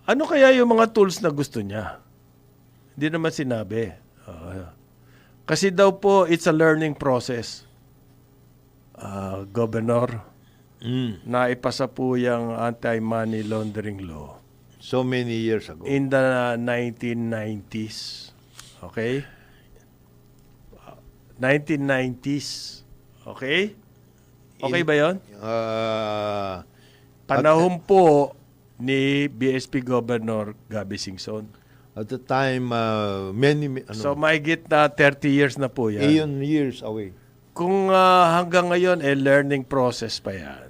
ano kaya yung mga tools na gusto niya? Hindi naman sinabi. Kasi daw po, it's a learning process. Governor, na ipasa po yung anti-money laundering law. So many years ago. In the 1990s. Okay? 1990s. Okay? Okay ba yon? Panahon po ni BSP Governor Gabby Singson. At the time, So mahigit na 30 years na po yan. 8 years away. Kung hanggang ngayon, learning process pa yan.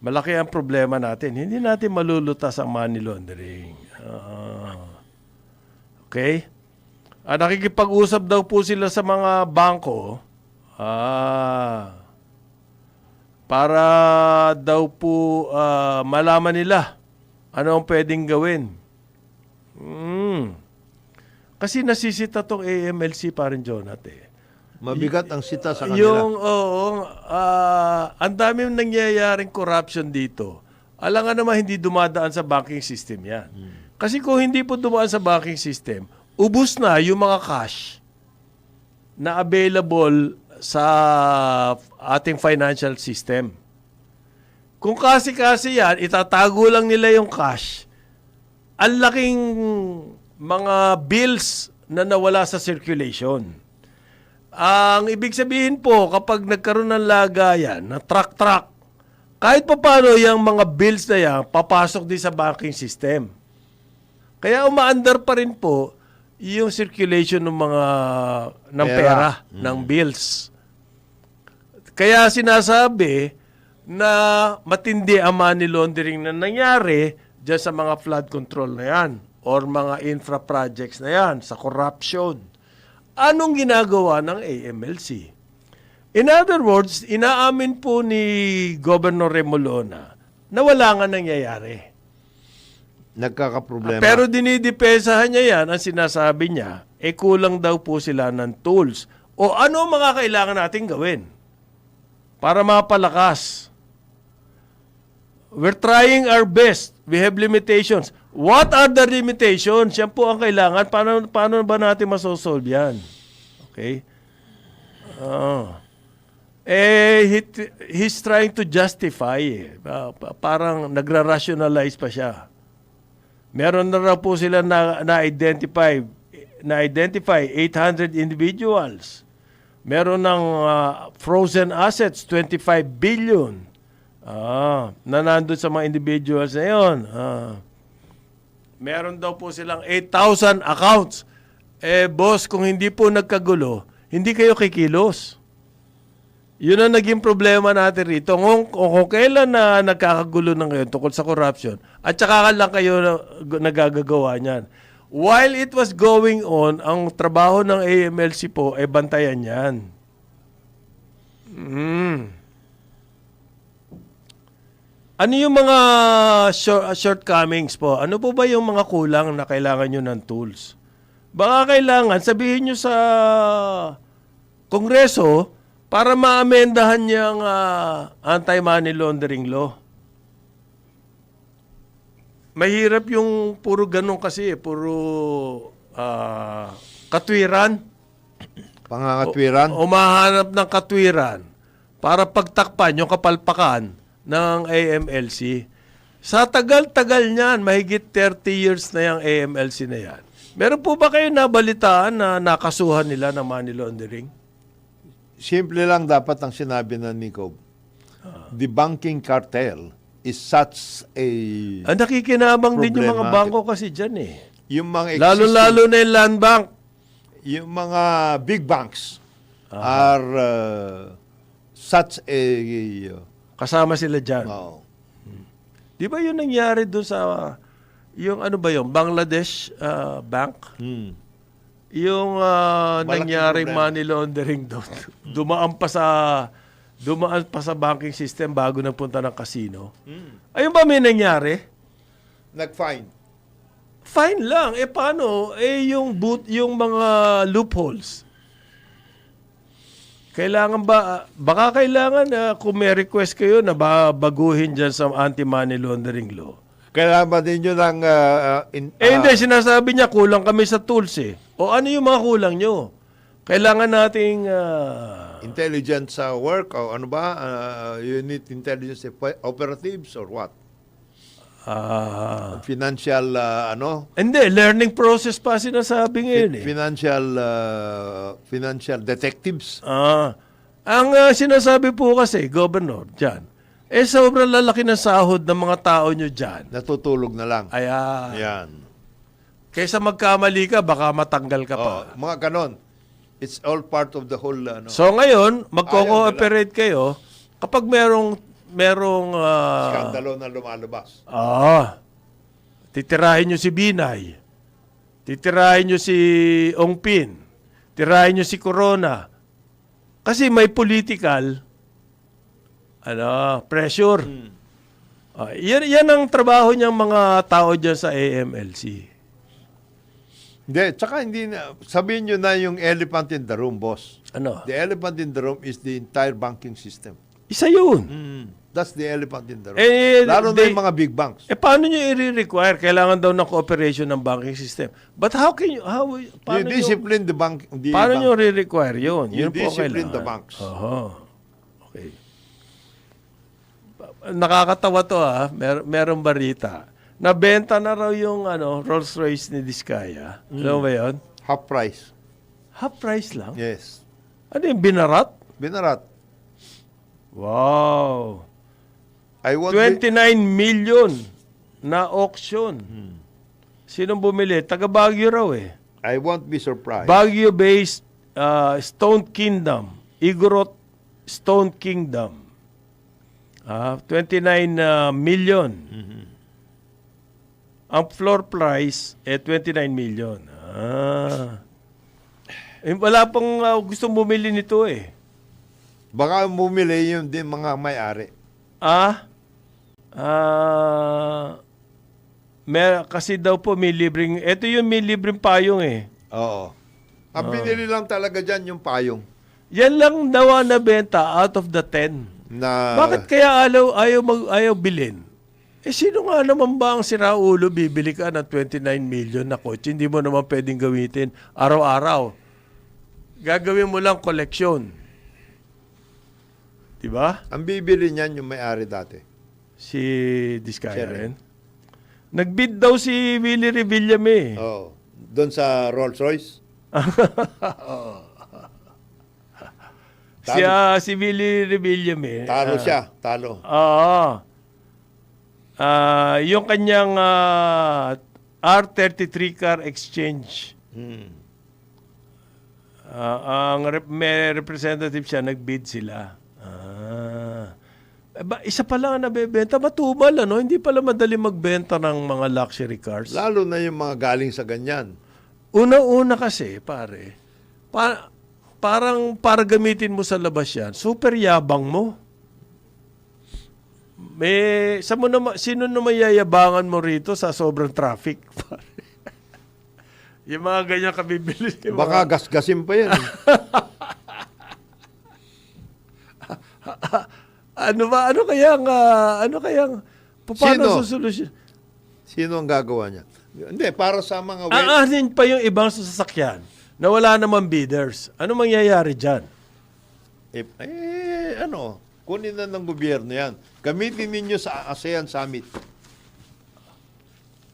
Malaki ang problema natin. Hindi natin malulutas ang money laundering. Okay? Nakikipag-usap daw po sila sa mga bangko. para daw po malaman nila ano ang pwedeng gawin. Kasi nasisita tong AMLC pa rin, Jonathan. Mabigat ang sita sa kanila. Ang daming nangyayaring corruption dito. Alam nga naman hindi dumadaan sa banking system yan. Kasi kung hindi po dumaan sa banking system, ubus na yung mga cash na available sa ating financial system. Kung kasi yan, itatago lang nila yung cash. Ang laking mga bills na nawala sa circulation. Ang ibig sabihin po, kapag nagkaroon ng lagayan, na truck, kahit pa paano yung mga bills na yan, papasok din sa banking system. Kaya umaandar pa rin po yung circulation ng mga ng pera, ng bills. Kaya sinasabi na matindi ang money laundering na nangyari dyan sa mga flood control na yan or mga infra projects na yan, sa corruption. Anong ginagawa ng AMLC? In other words, inaamin po ni Governor Remolona na wala nga nangyayari. Nagkakaproblema. Pero dinidepensahan niya yan, ang sinasabi niya, kulang daw po sila ng tools. O ano mga kailangan natin gawin para mapalakas? We're trying our best. We have limitations. What are the limitations? Yan po ang kailangan. Paano ba natin masosolve yan? Okay? He's trying to justify. Parang nagra-rationalize pa siya. Meron na raw po sila na-identify 800 individuals. Meron ng frozen assets, 25 billion. Na nandun sa mga individuals na yun. Meron daw po silang 8,000 accounts. Boss, kung hindi po nagkagulo, hindi kayo kikilos. Yun ang naging problema natin rito. Kung kailan na nagkakagulo na ngayon tungkol sa corruption, at saka lang kayo nagagagawa niyan. While it was going on, ang trabaho ng AMLC po ay bantayan yan. Ano yung mga shortcomings po? Ano po ba yung mga kulang na kailangan nyo ng tools? Baka kailangan, sabihin nyo sa Kongreso para maamendahan niyang anti-money laundering law. Mahirap yung puro ganun kasi, puro katwiran. Pangangatwiran. Umahanap ng katwiran para pagtakpan yung kapalpakan ng AMLC. Sa tagal-tagal niyan, mahigit 30 years na yung AMLC na yan. Meron po ba kayo nabalitaan na nakasuhan nila ng money laundering? Simple lang dapat ang sinabi ng Nico. The banking cartel is such a nakikinabang din yung mga problema. bangko kasi dyan eh. Yung mga Lalo-lalo na yung land bank. yung mga big banks are such a Kasama sila dyan. Di ba yun nangyari doon sa, yung ano ba yun, Bangladesh Bank? Yung nangyaring problema. money laundering doon. Dumaan pa sa banking system bago nagpunta ng casino. Ayun ba may nangyari? nag-fine. Fine lang. Paano? Yung mga loopholes. Kailangan ba, baka kailangan kung may request kayo na baguhin dyan sa anti-money laundering law. Kailangan ba din yun ng... Hindi, sinasabi niya kulang kami sa tools eh. O ano yung mga kulang nyo? Kailangan nating... intelligence work o ano ba? You need intelligence operatives or what? Financial Hindi, learning process pa sinasabi ngayon eh. Financial detectives. Ang sinasabi po kasi, Governor, dyan, sobrang lalaki ng sahod ng mga tao nyo dyan. Natutulog na lang. Ayan. Yan. Kaysa magkamali ka, baka matanggal ka pa. Mga ganon. It's all part of the whole So ngayon, magko-cooperate kayo kapag merong skandalo na lumalabas. titirahin nyo si Binay, titirahin nyo si Ongpin, tirahin nyo si Corona. Kasi may political pressure. Yan ang trabaho niyang mga tao dyan sa AMLC. Hindi, tsaka hindi na, sabihin nyo na yung elephant in the room, boss. Ano? The elephant in the room is the entire banking system. Isa yun. That's the elephant in the room. Lalo na they- yung mga big banks. Paano nyo i-require? Kailangan daw ng cooperation ng banking system. But how can you, paano You discipline the bank. paano nyo re-require yun? You Yun po discipline kailangan. the banks. Okay. Nakakatawa to merong barita. Nabenta na raw yung Rolls-Royce ni Diskaya. Alam mo ba yun? Half price. Half price lang? Yes. Ano yung binarat? Binarat. Wow. I want 29 million na auction. Sinong bumili? Taga Baguio raw eh. I won't be surprised. Baguio-based Stone Kingdom. Igorot Stone Kingdom. 29 million. Ang floor price 29 million. Wala pang gustong bumili nito eh. Baka bumili yung din mga may-ari. Kasi daw po may libreng, ito yung may libreng payong eh. Oo. Ang binili lang talaga dyan yung payong. Yan lang daw na benta out of the 10. Na, Bakit kaya ayaw bilhin? Sino nga naman ba ang siraulo bibili ka ng 29 million na kotse? Hindi mo naman pwedeng gamitin araw-araw. Gagawin mo lang koleksyon. Diba? ang bibili niyan yung may-ari dati. Si Diskaya Siya rin. Nag-bid daw si Willie Revillame. Oo. Doon sa Rolls-Royce. Si Willie Revillame. Talo siya. Talo. Oo. Yung kanyang R33 car exchange. May representative siya, nag-bid sila. Isa pa lang ang nabebenta, matubal, Hindi pala madali magbenta ng mga luxury cars. Lalo na yung mga galing sa ganyan. Una-una kasi, pare, parang para gamitin mo sa labas yan, super yabang mo. Sino naman yayabangan mo rito sa sobrang traffic? Yung mga ganyan kabibili. Baka gasgasin pa yan. Ano kayang paano susolusyon? Sino ang gagawa niya? Hindi, para sa mga... Aanin pa yung ibang sasakyan na wala naman bidders. Ano mangyayari dyan? Kunin na ng gobyerno yan. Gamitin ninyo sa ASEAN Summit.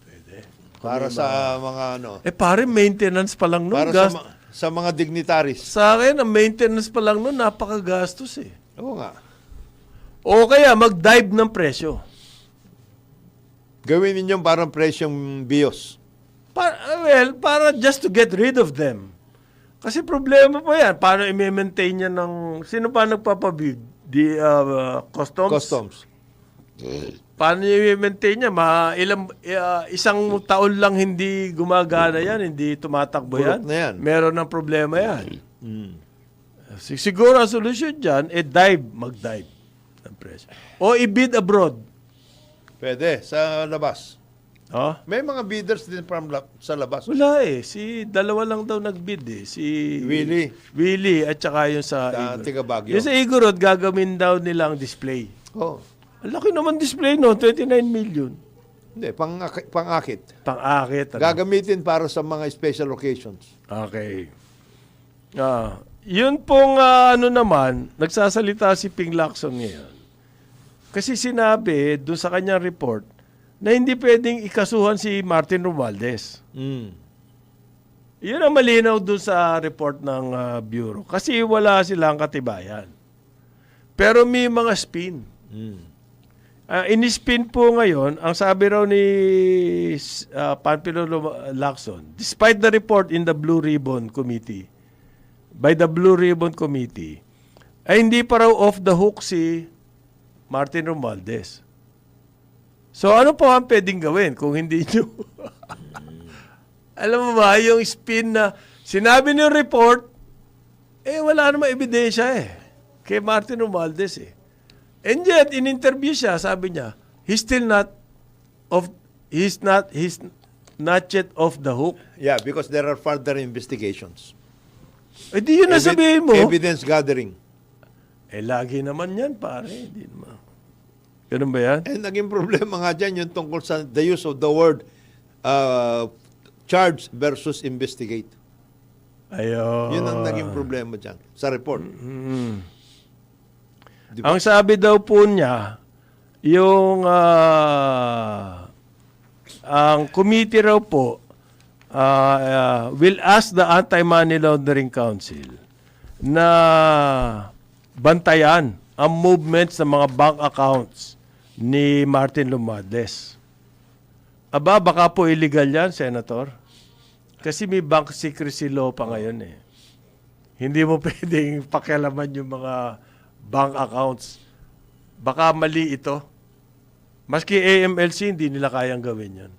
Pwede. Para sa mga Pare, maintenance pa lang nun. para sa mga dignitaries. Sa akin, ang maintenance pa lang nun, napakagastos eh. Oo nga. O kaya, mag-dive ng presyo. Gawin ninyo parang presyong BIOS. Para just to get rid of them. Kasi problema pa yan. Paano i-maintain niya ng... Sino pa nagpapabid? Customs? Customs. Paano niya i-maintain niya? Isang taon lang hindi gumagana yan, hindi tumatakbo Pulot yan. na yan. Meron ng problema yan. Siguro ang solusyon dyan, mag-dive ng presyo. O i-bid abroad. Pwede, sa labas. Oh? May mga bidders din sa labas. Wala eh. Dalawa lang daw nag-bid eh. Si Willie at saka yung sa Tiga Baguio. Yung sa Igorot, gagawin daw nilang display. Oh. Ang laki naman display, no? 29 million. Hindi, pang-akit. Pang-akit. Gagamitin para sa mga special occasions. Okay. Yun pong naman, nagsasalita si Ping Lacson ngayon. Kasi sinabi doon sa kanyang report na hindi pwedeng ikasuhan si Martin Romualdez. Yun ang malinaw doon sa report ng Bureau. Kasi wala silang katibayan. Pero may mga spin. In-spin po ngayon, ang sabi raw ni Panfilo Lacson, despite the report in the Blue Ribbon Committee, by the Blue Ribbon Committee, ay hindi pa raw off the hook si Martin Romualdez. So ano po ang pwedeng gawin kung hindi nyo? Alam mo ba, yung spin na sinabi ng report, wala namang ebidensya kay Martin Romualdez And yet, in-interview siya, sabi niya, he's not yet off the hook. Yeah, because there are further investigations. Eh di yun na sabihin mo. Evidence gathering. Eh lagi naman yan, pare. Hindi naman. Ganun ba yan? And naging problema nga dyan yung tungkol sa the use of the word charge versus investigate. Ayun. Yun ang naging problema dyan sa report. Di ba? Ang sabi daw po niya, yung ang committee raw po will ask the Anti-Money Laundering Council na bantayan ang movements ng mga bank accounts ni Martin Romualdez. Aba, baka po illegal yan, Senator. Kasi may bank secrecy law pa ngayon eh. Hindi mo pwedeng pakialaman yung mga bank accounts. Baka mali ito. Maski AMLC, hindi nila kayang gawin yan.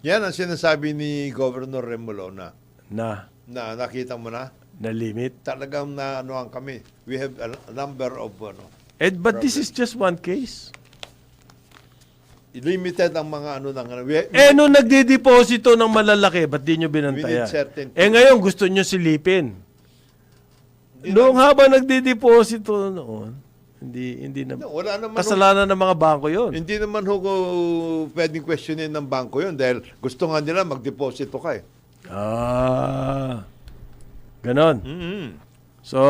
Yan ang sinasabi ni Governor Remolona Na nakita mo na. limit. Talagang na anuhan kami. We have a number of But this is just one case. limited ang mga Nung nagdideposito ng malalaki, ba't di nyo We binantayan? need certainty. Ngayon, gusto nyo silipin. Noong habang nagdideposito noon, hindi na. wala naman Kasalanan ng mga bangko yun. hindi naman ho pwedeng questionin ng bangko yun dahil gusto nga nila mag-deposito ka eh. Ganon. So,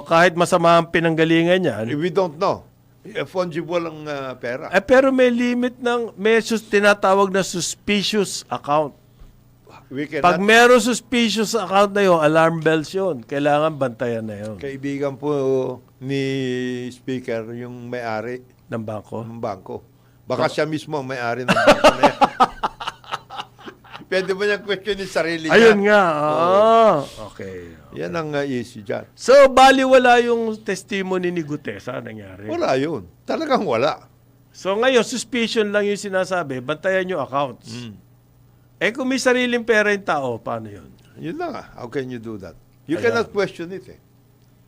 kahit masama ang pinanggalingan yan, We don't know. Fungible ang pera. pero may limit tinatawag na suspicious account. We Pag cannot, meron suspicious account na yun, alarm bells yun. Kailangan bantayan na yun kaibigan po ni Speaker yung may-ari ng bangko. ng bangko. Baka siya mismo ang may-ari ng bangko na yan. Pwede ba niyang questionin sarili niya? Ayun nga. Okay. Yan ang issue dyan. So, baliwala yung testimony ni Gutesa nangyari. Wala yun. Talagang wala. So, ngayon, suspicion lang yung sinasabi, bantayan yung accounts. Kung may sariling pera yung tao, paano yun? Yun na nga. How can you do that? You cannot question it eh.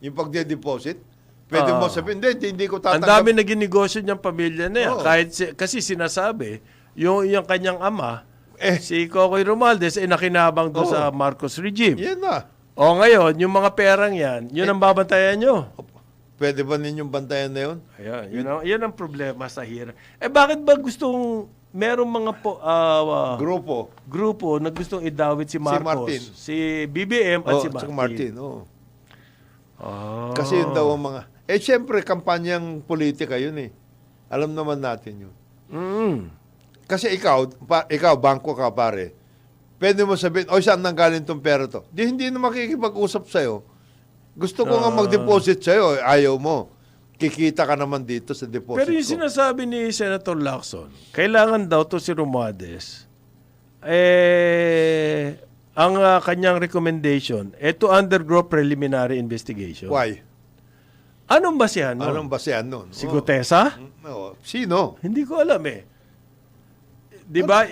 Yung pagde-deposit, pwede mo sabihin, hindi ko Ang tatanggap. dami naging negosyo niyang pamilya na yan. Oo. Kasi sinasabi, yung kanyang ama, si Cocoy Romualdez, nakinabang doon sa Marcos regime. Yan na. O ngayon, yung mga perang yan, yun ang babantayan nyo. Pwede ba ninyong bantayan na yun? Ayan, yun ang problema sa hirap. Bakit ba gustong, merong mga grupo na gustong idawit si Marcos, Martin. si BBM at si saka Martin? Kasi yun daw ang mga... Siyempre, kampanyang politika yun eh. Alam naman natin yun. Kasi ikaw, bangko ka pare, pwede mo sabihin, saan nanggaling tong pera to? Hindi na makikipag-usap sa'yo. Gusto ko nga mag-deposit sa'yo, ayaw mo. Kikita ka naman dito sa deposit Pero yung ko. sinasabi ni Senator Lacson, kailangan daw to si Romualdez, ang kanyang recommendation, to undergo preliminary investigation. Why? Anong basihan nun? Anong basehan nun? Si Gutesa? Sino? Hindi ko alam eh. Di ba?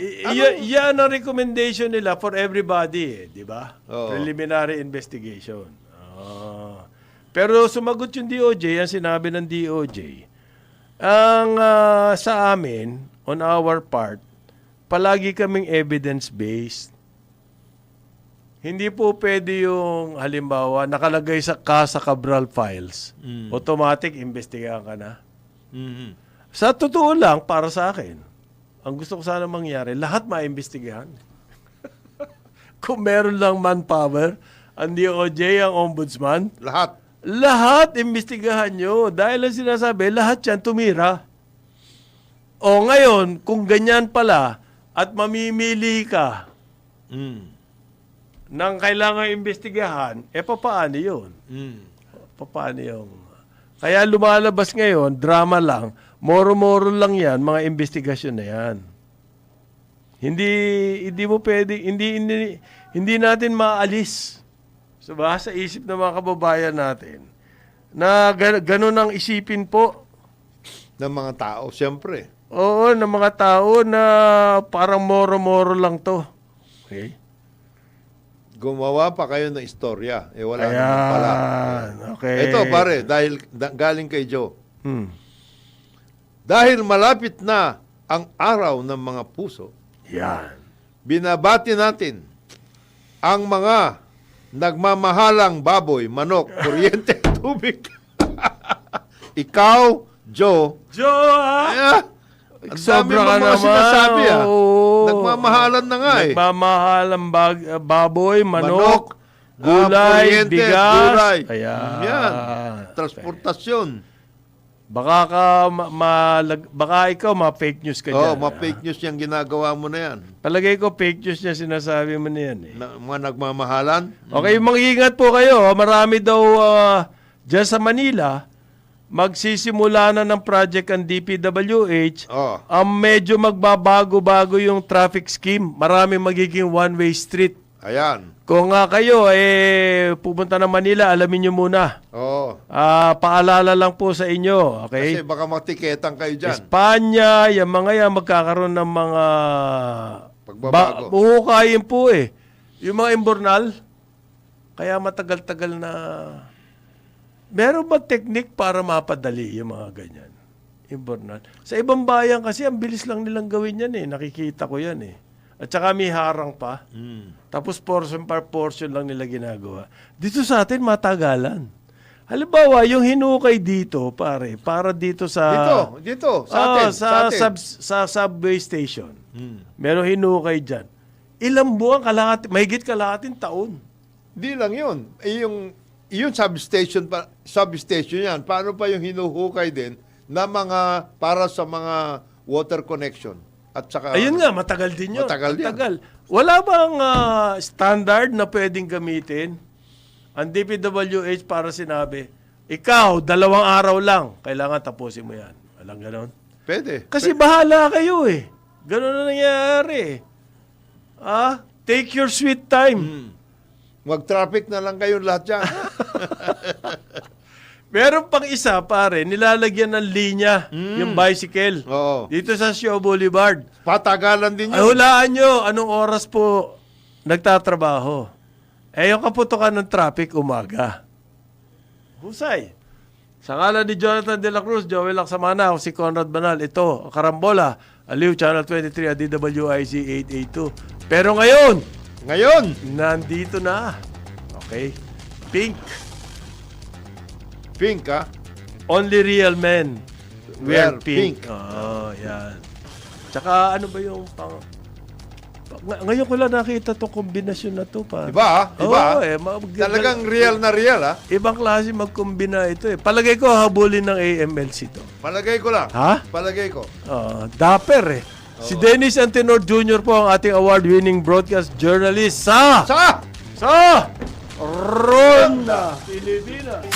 Yan ang recommendation nila for everybody eh. Di ba? Oo. Preliminary investigation. Pero sumagot yung DOJ, ang sinabi ng DOJ, ang sa amin, on our part, palagi kaming evidence-based. Hindi po pwede yung, halimbawa, nakalagay sa Cabral files, automatic, investigahan ka na. Sa totoo lang, para sa akin, ang gusto ko sana mangyari, lahat maimbestigahan. Kung meron lang manpower, ang DOJ, ang ombudsman, lahat imbestigahan nyo. Dahil ang sinasabi, lahat yan tumira. O ngayon, kung ganyan pala, at mamimili ka ng kailangan imbestigahan, papaano yun? Papaano yun? Kaya lumalabas ngayon, drama lang, moro-moro lang yan, mga investigasyon na yan. Hindi mo pwede, hindi natin maalis. So sa isip ng mga kababayan natin, na ganun ang isipin po. Ng mga tao, siyempre. Oo, ng mga tao na parang moro-moro lang to. Okay? Gumawa pa kayo ng istorya. Wala naman pala. Okay. Ito pare, dahil galing kay Joe. dahil malapit na ang araw ng mga puso, Yan. binabati natin ang mga nagmamahalang baboy, manok, kuryente, tubig. Ikaw, Joe, Joe, ang sobra dami ka mo mga naman. sinasabi, Oo. Nagmamahalan na nga eh. Nagmamahalang baboy, manok, kuryente, gulay, bigas. gulay. Ayan. Yan. Transportasyon. Baka ikaw ma-fake news ka Oh, dyan. ma-fake news yung ginagawa mo na yan. Palagay ko fake news niya sinasabi mo na yan eh. Mga nagmamahalan. Okay, mag-ingat po kayo. Marami daw dyan sa Manila, magsisimula na ng project ang DPWH. Oh. Medyo magbabago-bago yung traffic scheme. Marami magiging one-way street. Ayan. Kung kayo pupunta ng Manila, alamin nyo muna. Oh. Paalala lang po sa inyo. Okay? Kasi baka matiketan kayo dyan. Espanya, yung mga yan, magkakaroon ng mga Pagbabago. huhukayin po eh. Yung mga imbornal, kaya matagal-tagal na. Meron ba technique para mapadali yung mga ganyan? Imbornal. Sa ibang bayan kasi, ang bilis lang nilang gawin yan eh. Nakikita ko yan eh. At saka may harang pa. Tapos portion par portion lang nila ginagawa. Dito sa atin, matagalan. Halimbawa, yung hinukay dito, pare, para dito sa... Dito. Sa atin. Sa atin. Sa subway station. Meron hinukay dyan. Ilang buwan, mahigit kalahating taon. Di lang yun. Yung substation yan. Paano pa yung hinuhukay din na mga para sa mga water connection? At saka, Ayun nga, matagal din yun. Matagal yan. Wala bang standard na pwedeng gamitin ang DPWH para sinabi, ikaw, 2 araw lang, kailangan tapusin mo yan. Walang ganon. Pwede. Kasi bahala kayo eh. Ganon na nangyayari. Take your sweet time. Mag-traffic na lang kayo lahat dyan. Meron pang isa, pare, nilalagyan ng linya, yung bicycle. Oo. Dito sa Shaw Boulevard. Patagalan din Ay, yun. hulaan nyo, anong oras po nagtatrabaho? Yung kaputokan ng traffic, umaga. Husay. Sa ngalan ni Jonathan De La Cruz, Joel Laksamana, ako si Conrad Banal. Ito, Karambola, Aliw, Channel 23, at DWIC 882. Pero ngayon, nandito na. Okay? Pink. Pink, ha? Only real men wear Wear pink. pink. Yan. Tsaka ano ba yung ngayon ko lang nakita itong kombinasyon na to pa. Diba, ha? Diba, ha? Talagang real na real, ha? Ibang klase magkombina ito eh. Palagay ko habulin ng AMLC to. Palagay ko lang. Ha? Palagay ko. Dapper eh. Si Dennis Antenor Jr. po ang ating award-winning broadcast journalist sa Ronda Pilipinas.